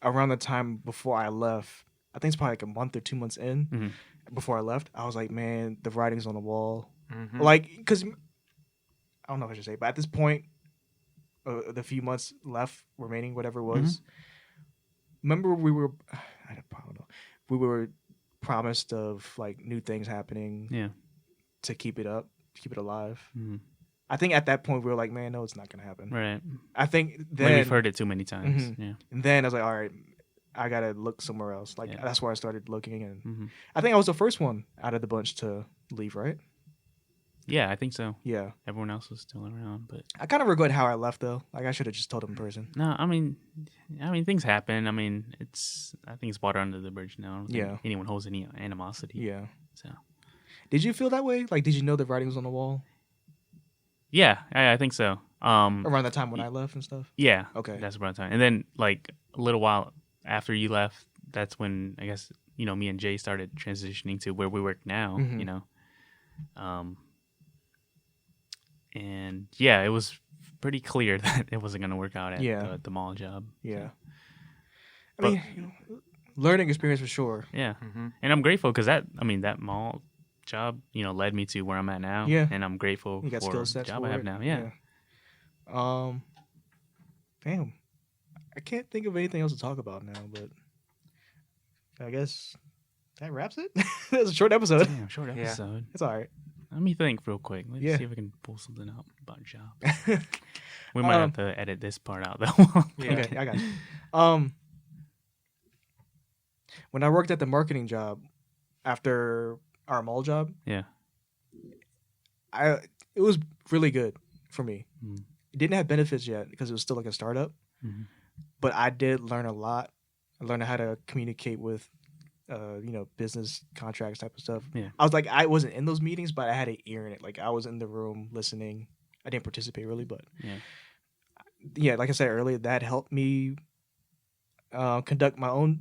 around the time before I left, I think it's probably like a month or 2 months in Mhm. before I left, I was like, man, the writing's on the wall. Mm-hmm. Like, because I don't know if I should say, but at this point, the few months left remaining, whatever it was, remember I don't know, we were promised of like new things happening Yeah. to keep it up, to keep it alive. Mhm. I think at that point we were like, man, no, it's not gonna happen. Right. I think then When we've heard it too many times. Mhm. Yeah. and then I was like, all right, I gotta look somewhere else. Like Yeah. that's where I started looking, and hmm I think I was the first one out of the bunch to leave. Right? Yeah, I think so. Yeah. Everyone else was still around, but I kind of regret how I left though. Like I should have just told him in person. no, I mean, things happen. I mean, I think it's water under the bridge now. I don't think Yeah. anyone holds any animosity. Yeah. So, Did you feel that way? Like, did you know the writing was on the wall yeah, I think so. around the time when I left and stuff? Yeah. Okay. That's about time. And then, like, a little while after you left, that's when I guess, me and Jay started transitioning to where we work now, Mhm. And yeah, it was pretty clear that it wasn't going to work out at Yeah. the mall job. Yeah. I But- mean, learning experience for sure. Yeah. Mm-hmm. And I'm grateful because that mall job, led me to where I'm at now. Yeah. And I'm grateful You got for skill the sets job for I have it. now. Yeah. Damn. I can't think of anything else to talk about now, but I guess that wraps it. That's a short episode. Damn, short Yeah. episode. It's all right. Let me think real quick. Let's Yeah. see if I can pull something up about jobs. We might have to edit this part out though. Yeah. Okay, I got you. When I worked at the marketing job after our mall job, Yeah. it was really good for me. Mm. It didn't have benefits yet because it was still like a startup, Mhm. but I did learn a lot. I learned how to communicate with, business contracts type of stuff. Yeah. I was like, I wasn't in those meetings, but I had an ear in it. Like I was in the room listening. I didn't participate really, but Yeah. like I said earlier, that helped me conduct myself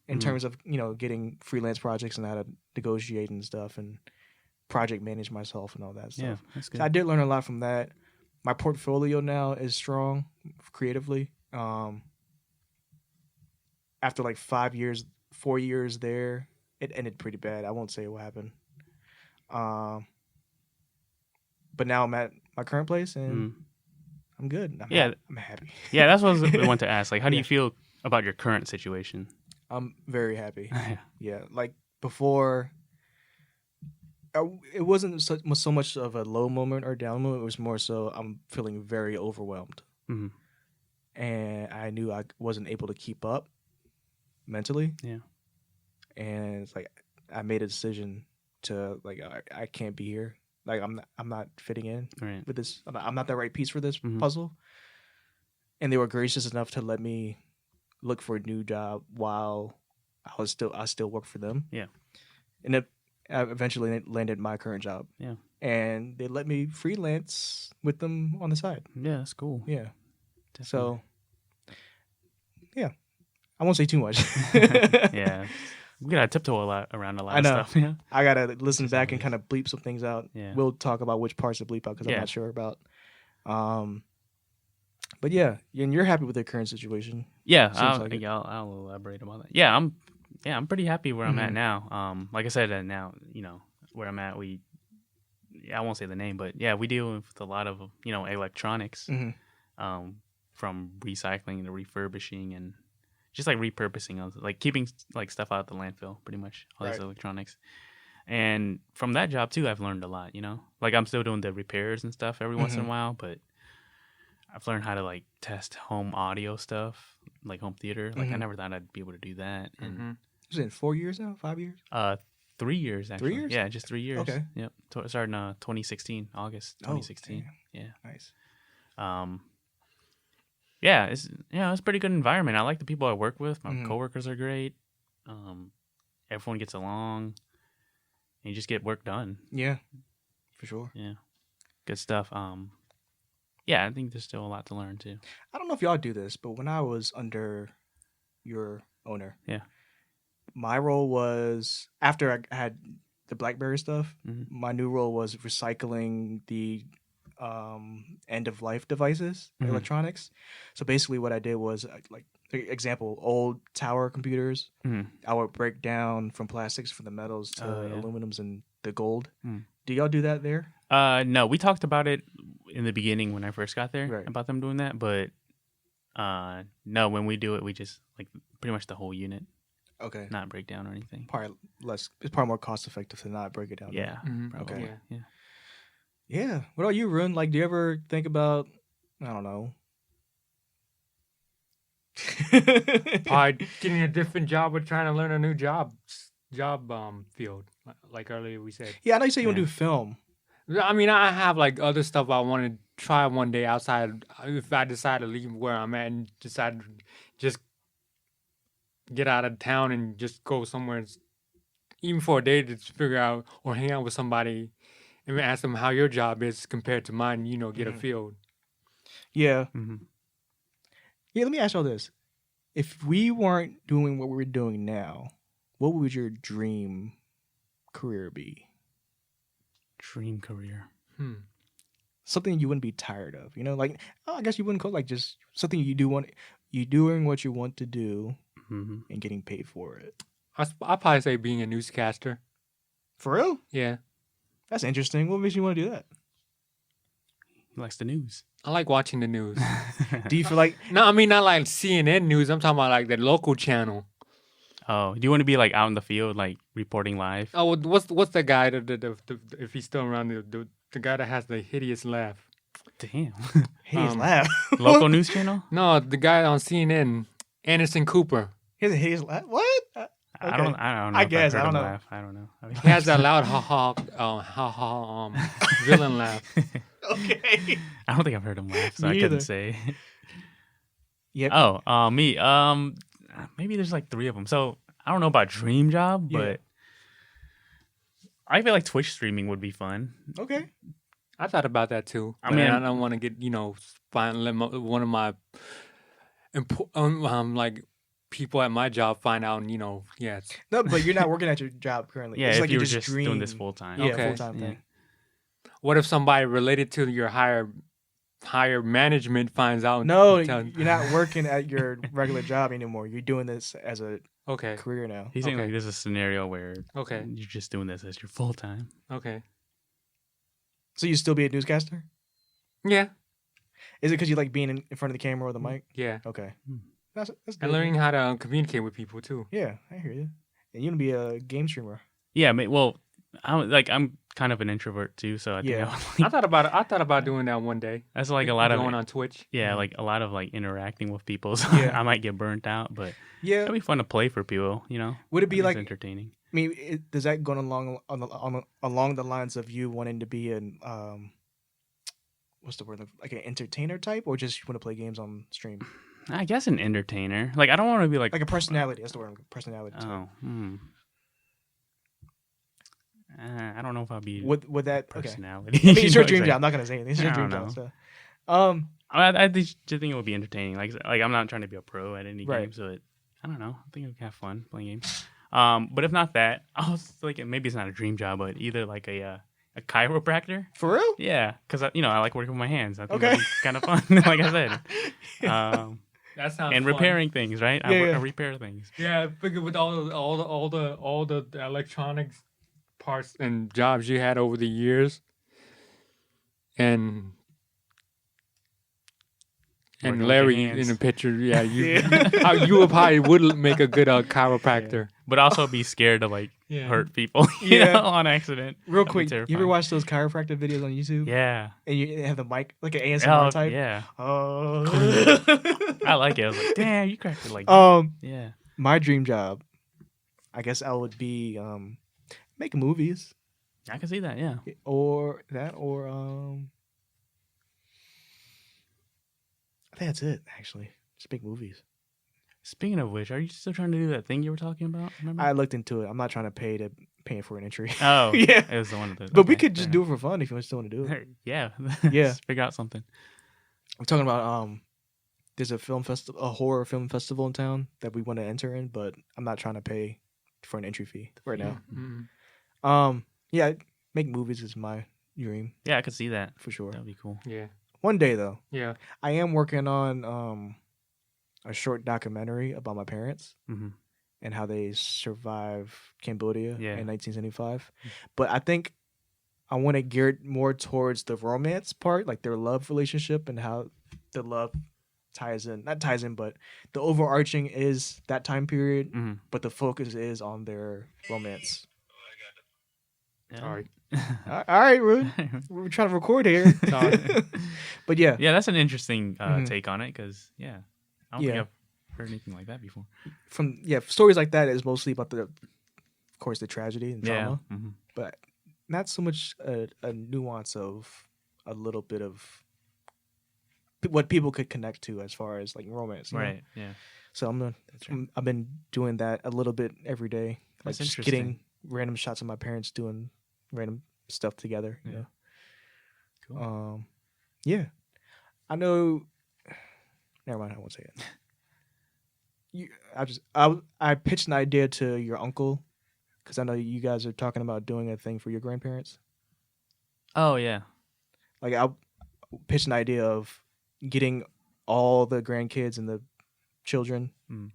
in Mhm. terms of getting freelance projects and how to negotiate and stuff and project manage myself and all that Yeah. stuff. That's So good. I did learn a lot from that. My portfolio now is strong creatively. After like 4 years there, it ended pretty bad. I won't say what happened. But now I'm at my current place and Mm. I'm good. Yeah. I'm happy. Yeah, that's what I want to ask. Like, how do Yeah. you feel about your current situation? I'm very happy. Yeah. Yeah, like before, it wasn't so much of a low moment or down moment. It was more so I'm feeling very overwhelmed, Mhm. and I knew I wasn't able to keep up mentally. Yeah. And it's like I made a decision to like I can't be here. Like I'm not fitting in Right. with this. I'm not the right piece for this Mhm. puzzle. And they were gracious enough to let me look for a new job while I still work for them. Yeah. And it eventually landed my current job. Yeah. And they let me freelance with them on the side. Yeah, that's cool. Yeah. Definitely. So yeah. I won't say too much. Yeah. We gotta tiptoe around a lot I of know. stuff. Yeah. I gotta listen As back and always. kind of bleep some things out. Yeah. We'll talk about which parts to bleep out because I'm Yeah. not sure about. But yeah, and you're happy with the current situation. Yeah, Seems like it. I'll elaborate about that. Yeah, I'm pretty happy where I'm at Mhm. now. Like I said, now where I'm at, I won't say the name, but yeah, we deal with a lot of electronics, Mhm. from recycling to refurbishing and just like repurposing of like keeping like stuff out of the landfill, pretty much all these Right. electronics. And from that job too, I've learned a lot. Like I'm still doing the repairs and stuff every once in a Mhm. while, but I've learned how to like test home audio stuff, like home theater. Like I Mhm. never thought I'd be able to do that. And Mm-hmm. Was it 4 years now? 5 years? 3 years actually. 3 years? Yeah, just 3 years. Okay. Yep. Starting 2016, August 2016. Oh, Yeah. nice. Yeah, it's a pretty good environment. I like the people I work with. My Mhm. coworkers are great. Everyone gets along, and you just get work done. Yeah, for sure. Yeah, good stuff. Yeah, I think there's still a lot to learn too. I don't know if y'all do this, but when I was under your owner, Yeah. my role was after I had the BlackBerry stuff. Mhm. My new role was recycling the end of life devices, Mhm. electronics. So basically, what I did was like example, old tower computers. Mhm. I would break down from plastics, from the metals to Oh, yeah. aluminums and the gold. Mm. Do y'all do that there? No, we talked about it in the beginning when I first got there Right. about them doing that, but no, when we do it, we just like pretty much the whole unit, Okay. not break down or anything. Probably less. It's probably more cost effective to not break it down. Yeah, Mhm. probably. Okay. Yeah. Yeah. What about you, Roeun? Like, do you ever think about, I don't know. Probably getting a different job or trying to learn a new job field. Like earlier we said. Yeah, I know you said you want to Yeah. do film. I mean, I have like other stuff I want to try one day outside. If I decide to leave where I'm at and decide to just get out of town and just go somewhere, even for a day to figure out or hang out with somebody and ask them how your job is compared to mine. Get a feel. Yeah. Mm-hmm. Yeah, let me ask y'all this. If we weren't doing what we're doing now, what would your dream career be? Dream career. Something you wouldn't be tired of, like, I guess you wouldn't call it, like, just something you doing what you want to do Mm-hmm. and getting paid for it. I'd probably say being a newscaster. For real? Yeah. That's interesting. What makes you want to do that? He likes the news. I like watching the news. Do you feel like No, I mean not like CNN news. I'm talking about like the local channel. Oh, do you want to be like out in the field, like reporting live? Oh, what's the guy? If he's still around, the guy that has the hideous laugh. Damn. hideous laugh? Local news channel? No, the guy on CNN, Anderson Cooper. He has a hideous laugh? What? I don't know. I if I've guess, heard I don't him know. laugh. I don't know. He has that loud villain laugh. Okay. I don't think I've heard him laugh, so Me I either. couldn't say. Yep. Oh, me. Maybe there's like 3 of them. So I don't know about dream job, Yeah. but I feel like Twitch streaming would be fun. Okay. I thought about that too. I But mean- I don't want to get one of my like people at my job find out. And, yes. No, but you're not working at your job currently. Yeah, it's if like you were just doing this dream- full time. Yeah, Okay. full-time Yeah. thing. What if somebody related to your higher management finds out? No, and tell- you're not working at your regular job anymore. You're doing this as a Okay. career now. He's saying Okay. like there's a scenario where Okay. you're just doing this as your full time. Okay. So you still be a newscaster? Yeah. Is it because you like being in front of the camera or the mic? Yeah. Okay. Hmm. That's good. And learning how to communicate with people too. Yeah, I hear you. And you're gonna be a game streamer. Yeah, well, I'm kind of an introvert too, so I think Yeah. I would, I thought about doing that one day. that's like a lot of going on Twitch. yeah, like a lot of like interacting with people. So Yeah. I might get burnt out, but Yeah. it'd be fun to play for people. Would it be It's like? entertaining? I mean, does that go along the lines of you wanting to be an what's the word, like an entertainer type, or just you want to play games on stream, I guess an entertainer. Like I don't want to be like like a personality? That's the word. Personality. type. oh, I don't know if I'll be Would that? Okay. personality. I mean, it's your You know, dream like- job. I'm not gonna say anything. It's your I dream don't job. So, um, I just think it would be entertaining. Like I'm not trying to be a pro at any Right. game, so I don't know. I think I'd have fun playing games. But if not that, I was thinking maybe it's not a dream job, but either like a chiropractor. for real? Yeah, because I like working with my hands. I think Okay. that'd be kind of fun. Like I said, That sounds and fun. repairing things, right? I Yeah. repair things. Yeah, I figure with all the electronics parts and jobs you had over the years, and Working with Larry your hands. in the picture, yeah, you Yeah. you would probably would make a good chiropractor. But also be scared to like Yeah. hurt people, you Yeah. know, on accident. Real That'd be quick, you ever terrifying. watch those chiropractor videos on YouTube? Yeah. And you have the mic, like an ASMR Oh, type. yeah. Oh. I like it. I was like, damn, you cracked it like yeah. My dream job, I guess I would be make movies I can see that, yeah. or I think that's it actually. Just make movies. Speaking of which, are you still trying to do that thing you were talking about? Remember? I looked into it. I'm not trying to pay for an entry. Oh, Yeah. It was the one of those. But we could just do it for fun if you still want to do it. Yeah. Yeah. Just figure out something. I'm talking about there's a horror film festival in town that we want to enter in, but I'm not trying to pay for an entry fee right now. Mhm. Yeah, make movies is my dream Yeah, I could see that. for sure. That'd be cool. Yeah, One day though, yeah. I am working on a short documentary about my parents Mm-hmm. and how they survived Cambodia Yeah. in 1975. But I think I want to gear it more towards the romance part, like their love relationship and how the love not ties in, but the overarching is that time period, Mm-hmm. but the focus is on their romance. Yeah. All right. All right, Roeun. We're trying to record here. Sorry. But yeah, Yeah, that's an interesting take on it because I don't think Yeah. I've heard anything like that before. stories like that is mostly about of course, the tragedy and Yeah. trauma, Mhm. but not so much a nuance of a little bit of what people could connect to as far as like romance, you know? Right. Yeah. So I've been doing that a little bit every day, like That's just interesting. getting random shots of my parents doing random stuff together. You Yeah. know? Cool. Yeah, I know. Never mind, I won't say it. I pitched an idea to your uncle because I know you guys are talking about doing a thing for your grandparents. Oh yeah. Like I pitched an idea of getting all the grandkids and the children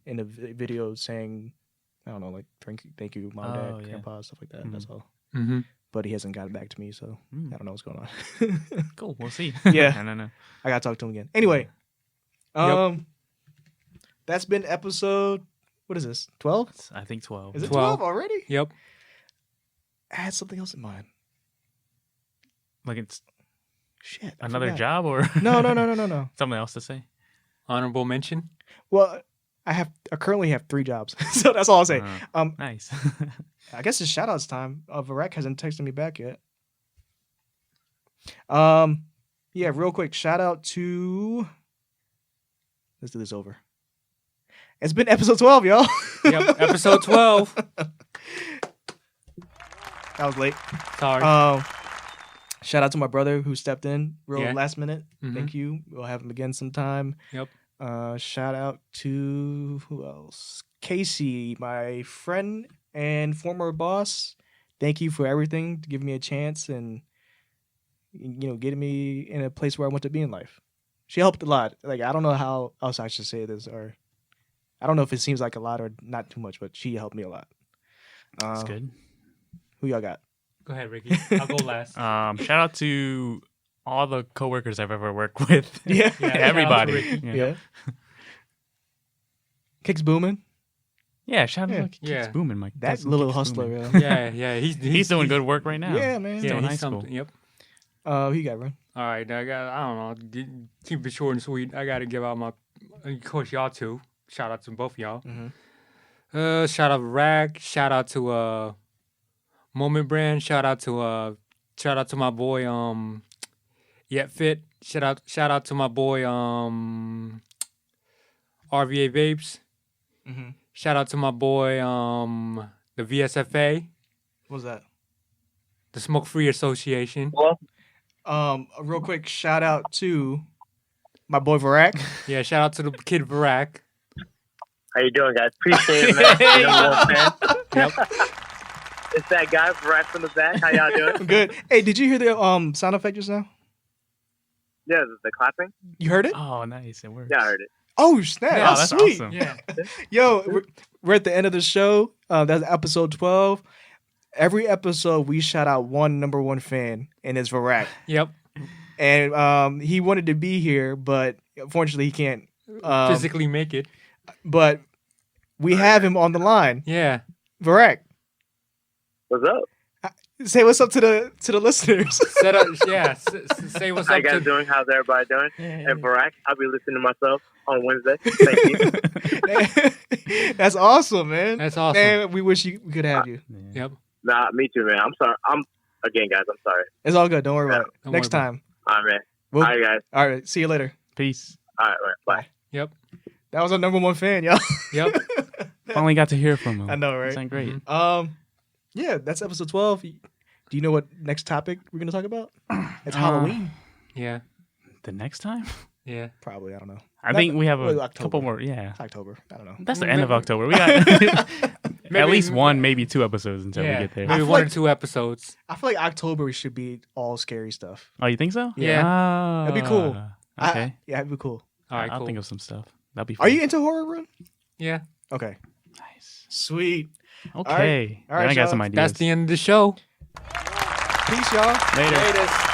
in a video saying, I don't know, like thank you, mom, Oh, dad, yeah. grandpa, stuff like that. That's all. Mm-hmm. But he hasn't gotten back to me, so I don't know what's going on. Cool. We'll see. Yeah. I don't know. I gotta talk to him again. Anyway, that's been episode. What is this? 12? I think 12. Is it 12 12 already? Yep. I had something else in mind. Like it's Shit. I another forgot. job or No. something else to say? Honorable mention. Well, I currently have 3 jobs, so that's all I'll say. Nice. I guess it's shout outs time. Varek hasn't texted me back yet. Yeah, real quick, shout out to. Let's do this over. It's been episode 12, y'all. Yep. Episode 12. That was late. Sorry. Shout out to my brother who stepped in real Yeah. last minute. Mhm. Thank you. We'll have him again sometime. Yep. Shout out to who else? Casey, my friend and former boss. Thank you for everything, to give me a chance and getting me in a place where I want to be in life. She helped a lot. Like I don't know how else I should say this, or I don't know if it seems like a lot or not too much, but she helped me a lot. That's good. Who y'all got? Go ahead, Ricky. I'll go last. Shout out to all the coworkers I've ever worked with. Yeah. Yeah, Everybody. shout out to Ricky. Yeah. Kicks booming. Yeah, shout out to Keeps Yeah. Booming, Mike. That Cousin little Keeps hustler, Booming. yo. Yeah. He's doing good work right now. Yeah, man. Still Yeah, in high he's school. something. Yep. Who you got, bro? All right, I don't know. Keep it short and sweet. I got to give out of course, y'all two. Shout out to both of y'all. Mhm. Shout out to Rag. Shout out to Moment Brand. Shout out to my boy Yet Fit. Shout out to my boy RVA Vapes. Mm-hmm. Shout out to my boy the VSFA, What was that? the Smoke Free Association. A real quick shout out to my boy Varek. Yeah, shout out to the kid Varak. How you doing, guys? Appreciate it, man. Number one fan. Yep. It's that guy right from the back. How y'all doing? Good. Hey, did you hear the sound effect just now? Yeah, the clapping. You heard it? Oh, nice. It works. Yeah, I heard it. Oh snap! Oh, that's that's sweet. awesome. Yeah. Yo, we're at the end of the show. That's episode 12. Every episode we shout out one number one fan, and it's Varek. Yep. And he wanted to be here, but unfortunately he can't Physically make it. But we have him on the line. Yeah. Varek, What's up? say what's up to the listeners. Set up. Yeah. Say what's How up you guys to. doing? How's everybody doing? And Barack, I'll be listening to myself on Wednesday. Thank you. That's awesome, man. That's awesome. Man, we wish we could have you. Yep. Nah, me too, man. I'm sorry. Again, guys, I'm sorry. It's all good. Don't worry about it. Don't Next worry about time. All right, man. We'll- All right, guys. All right. See you later. Peace. All right, bye. Yep. That was our number one fan, y'all. Yep. Finally got to hear from him. I know, right? Sound great. Mhm. Yeah, that's episode 12. Do you know what next topic we're gonna talk about? It's Halloween. Yeah. The next time? Yeah. Probably. I don't know. I think we have a October. couple more. Yeah. It's October. I don't know. That's the end of October. We got at least one, maybe two episodes until Yeah. we get there. Maybe feel one like- or two episodes. I feel like October should be all scary stuff. Oh, you think so? Yeah. Ah, That'd be cool. Okay. Yeah, it'd be cool. All right. I'll Cool. think of some stuff. That'd be fun. Are you into horror, Room? Yeah. Okay. Nice. Sweet. Okay. All right, Then I got y'all. some ideas. That's the end of the show. Peace, y'all. Later. Latest.